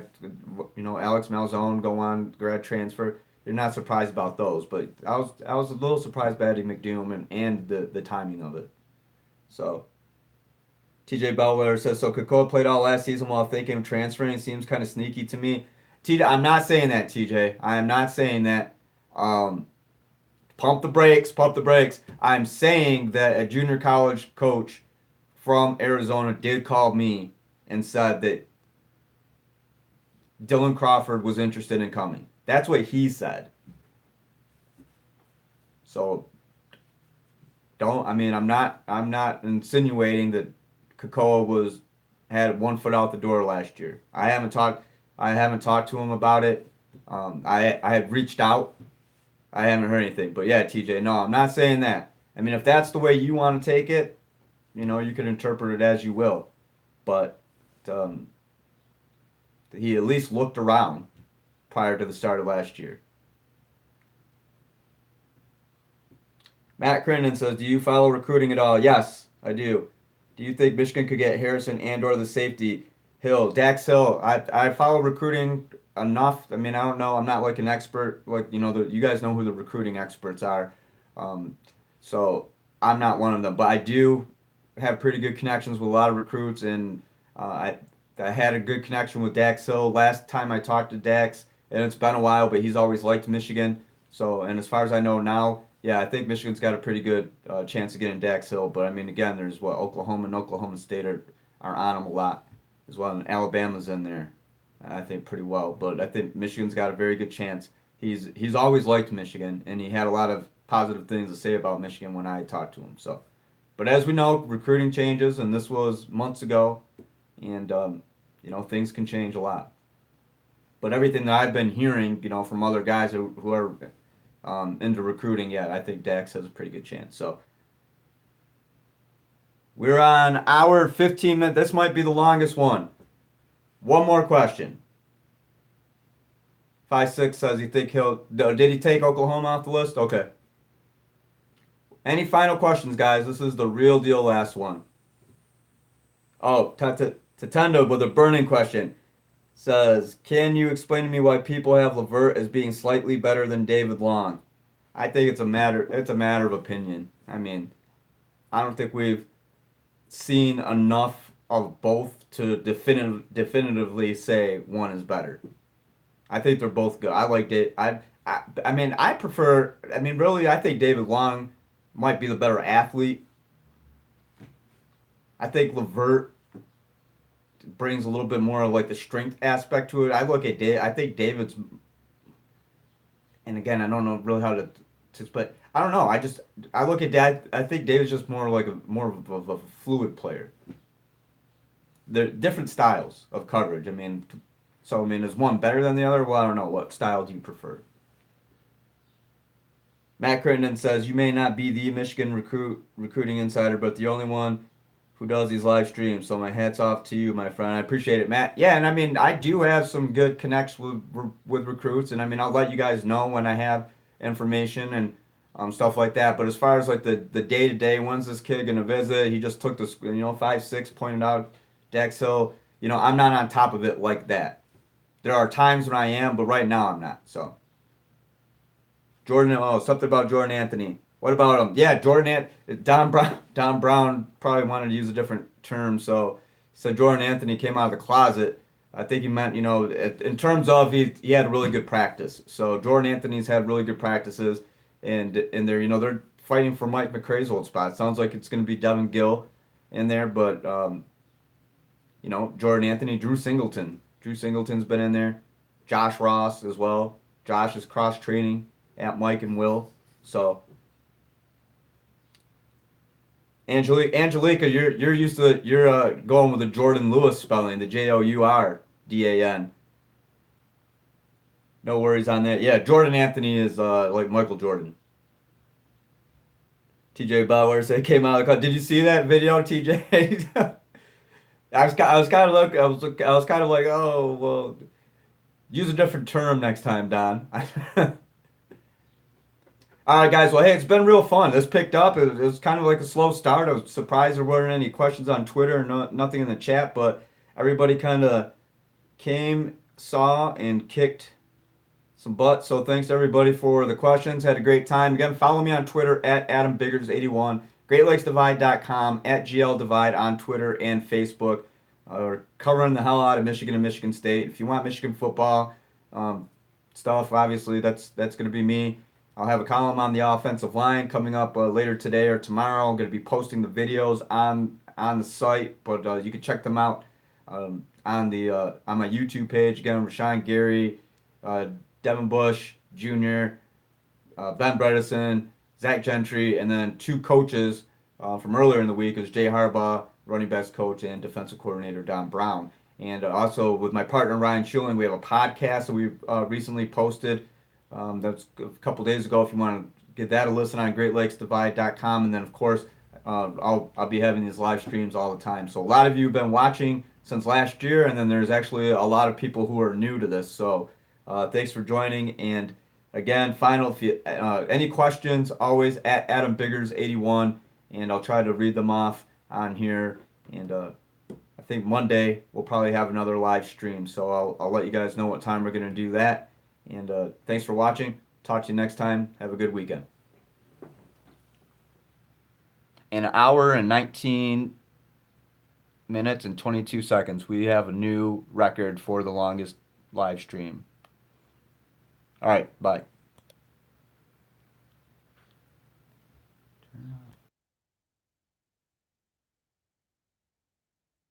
Alex Malzone go on grad transfer. You're not surprised about those, but I was a little surprised by Eddie McDoom and the timing of it. So TJ Bellwether says so. Kakoa played all last season while thinking of transferring. Seems kind of sneaky to me. TJ, I'm not saying that. TJ, I am not saying that. Um, Pump the brakes. Pump the brakes. I'm saying that a junior college coach from Arizona did call me and said that Dylan Crawford was interested in coming. That's what he said. So don't. I mean, I'm not insinuating that Kakoa had one foot out the door last year. I haven't talked to him about it. I had reached out. I haven't heard anything. But yeah, TJ, no, I'm not saying that. I mean, if that's the way you want to take it, you can interpret it as you will. But um, he at least looked around prior to the start of last year. Matt Crinden says, "Do you follow recruiting at all?" Yes, I do. Do you think Michigan could get Harrison and/or the safety Hill, Dax Hill? I follow recruiting enough. I mean, I don't know. I'm not like an expert. Like you guys know who the recruiting experts are. Um, so I'm not one of them, but I do have pretty good connections with a lot of recruits, and I had a good connection with Dax Hill last time I talked to Dax, and it's been a while, but he's always liked Michigan. So, and as far as I know now, yeah, I think Michigan's got a pretty good chance of getting Dax Hill. But I mean, again, there's Oklahoma and Oklahoma State are on him a lot as well, and Alabama's in there. I think pretty well. But I think Michigan's got a very good chance. He's always liked Michigan, and he had a lot of positive things to say about Michigan when I talked to him. So, but as we know, recruiting changes, and this was months ago, and things can change a lot. But everything that I've been hearing, from other guys who are into recruiting, yeah, I think Dax has a pretty good chance. So we're on hour 15 minutes. This might be the longest one. One more question. 5-6 says you think did he take Oklahoma off the list? Okay. Any final questions, guys? This is the real deal last one. Oh, Tatendo with a burning question says, can you explain to me why people have Levert as being slightly better than David Long? I think it's a matter of opinion. I mean, I don't think we've seen enough of both to definitively say one is better. I think they're both good. I like Dave. I mean, I prefer. I mean, really, I think David Long might be the better athlete. I think Levert brings a little bit more of like the strength aspect to it. I look at Dave. I think David's, and again, I don't know really how but I don't know. I look at that. I think David's just more of a fluid player. They're different styles of coverage. So is one better than the other? Well, I don't know. What style do you prefer? Matt Crittenden says you may not be the Michigan recruiting insider, but the only one who does these live streams. So my hat's off to you, my friend. I appreciate it, Matt. Yeah, and I do have some good connects with recruits, and I'll let you guys know when I have information and stuff like that. But as far as like the day to day, when's this kid gonna visit? He just took this, 5-6 pointed out Dax Hill. I'm not on top of it like that. There are times when I am, but right now I'm not. So something about Jordan Anthony. What about him? Yeah, Don Brown. Don Brown probably wanted to use a different term, so Jordan Anthony came out of the closet. I think he meant, in terms of he had a really good practice. So Jordan Anthony's had really good practices, and they're fighting for Mike McCray's old spot. Sounds like it's going to be Devin Gill in there, but Jordan Anthony, Drew Singleton. Drew Singleton's been in there. Josh Ross as well. Josh is cross training at Mike and Will. So Angelica, you're going with the Jordan Lewis spelling, the Jourdan. No worries on that. Yeah, Jordan Anthony is like Michael Jordan. TJ Bowers, they came out of the cut. Did you see that video, TJ? I was kind of I was kind of like, oh well, use a different term next time, Don. All right, guys. Well, hey, it's been real fun. This picked up. It was kind of like a slow start. I was surprised there weren't any questions on Twitter, nothing in the chat, but everybody kind of came, saw, and kicked some butt. So thanks everybody for the questions. Had a great time. Again, follow me on Twitter at AdamBiggers81, GreatLakesDivide.com, at GLDivide on Twitter and Facebook. We're covering the hell out of Michigan and Michigan State. If you want Michigan football stuff, obviously that's going to be me. I'll have a column on the offensive line coming up later today or tomorrow. I'm going to be posting the videos on the site, but you can check them out on my YouTube page. Again, Rashan Gary, Devin Bush Jr., Ben Bredeson, Zach Gentry, and then two coaches from earlier in the week is Jay Harbaugh, running backs coach, and defensive coordinator Don Brown. And also with my partner Ryan Schilling, we have a podcast that we recently posted. That's a couple days ago. If you want to get that a listen on GreatLakesDivide.com, and then of course I'll be having these live streams all the time. So a lot of you have been watching since last year, and then there's actually a lot of people who are new to this. So thanks for joining. And again, if you any questions, always at AdamBiggers81, and I'll try to read them off on here. And I think Monday we'll probably have another live stream. So I'll let you guys know what time we're going to do that. And thanks for watching. Talk to you next time. Have a good weekend. An hour and 19 minutes and 22 seconds. We have a new record for the longest live stream. All right, bye.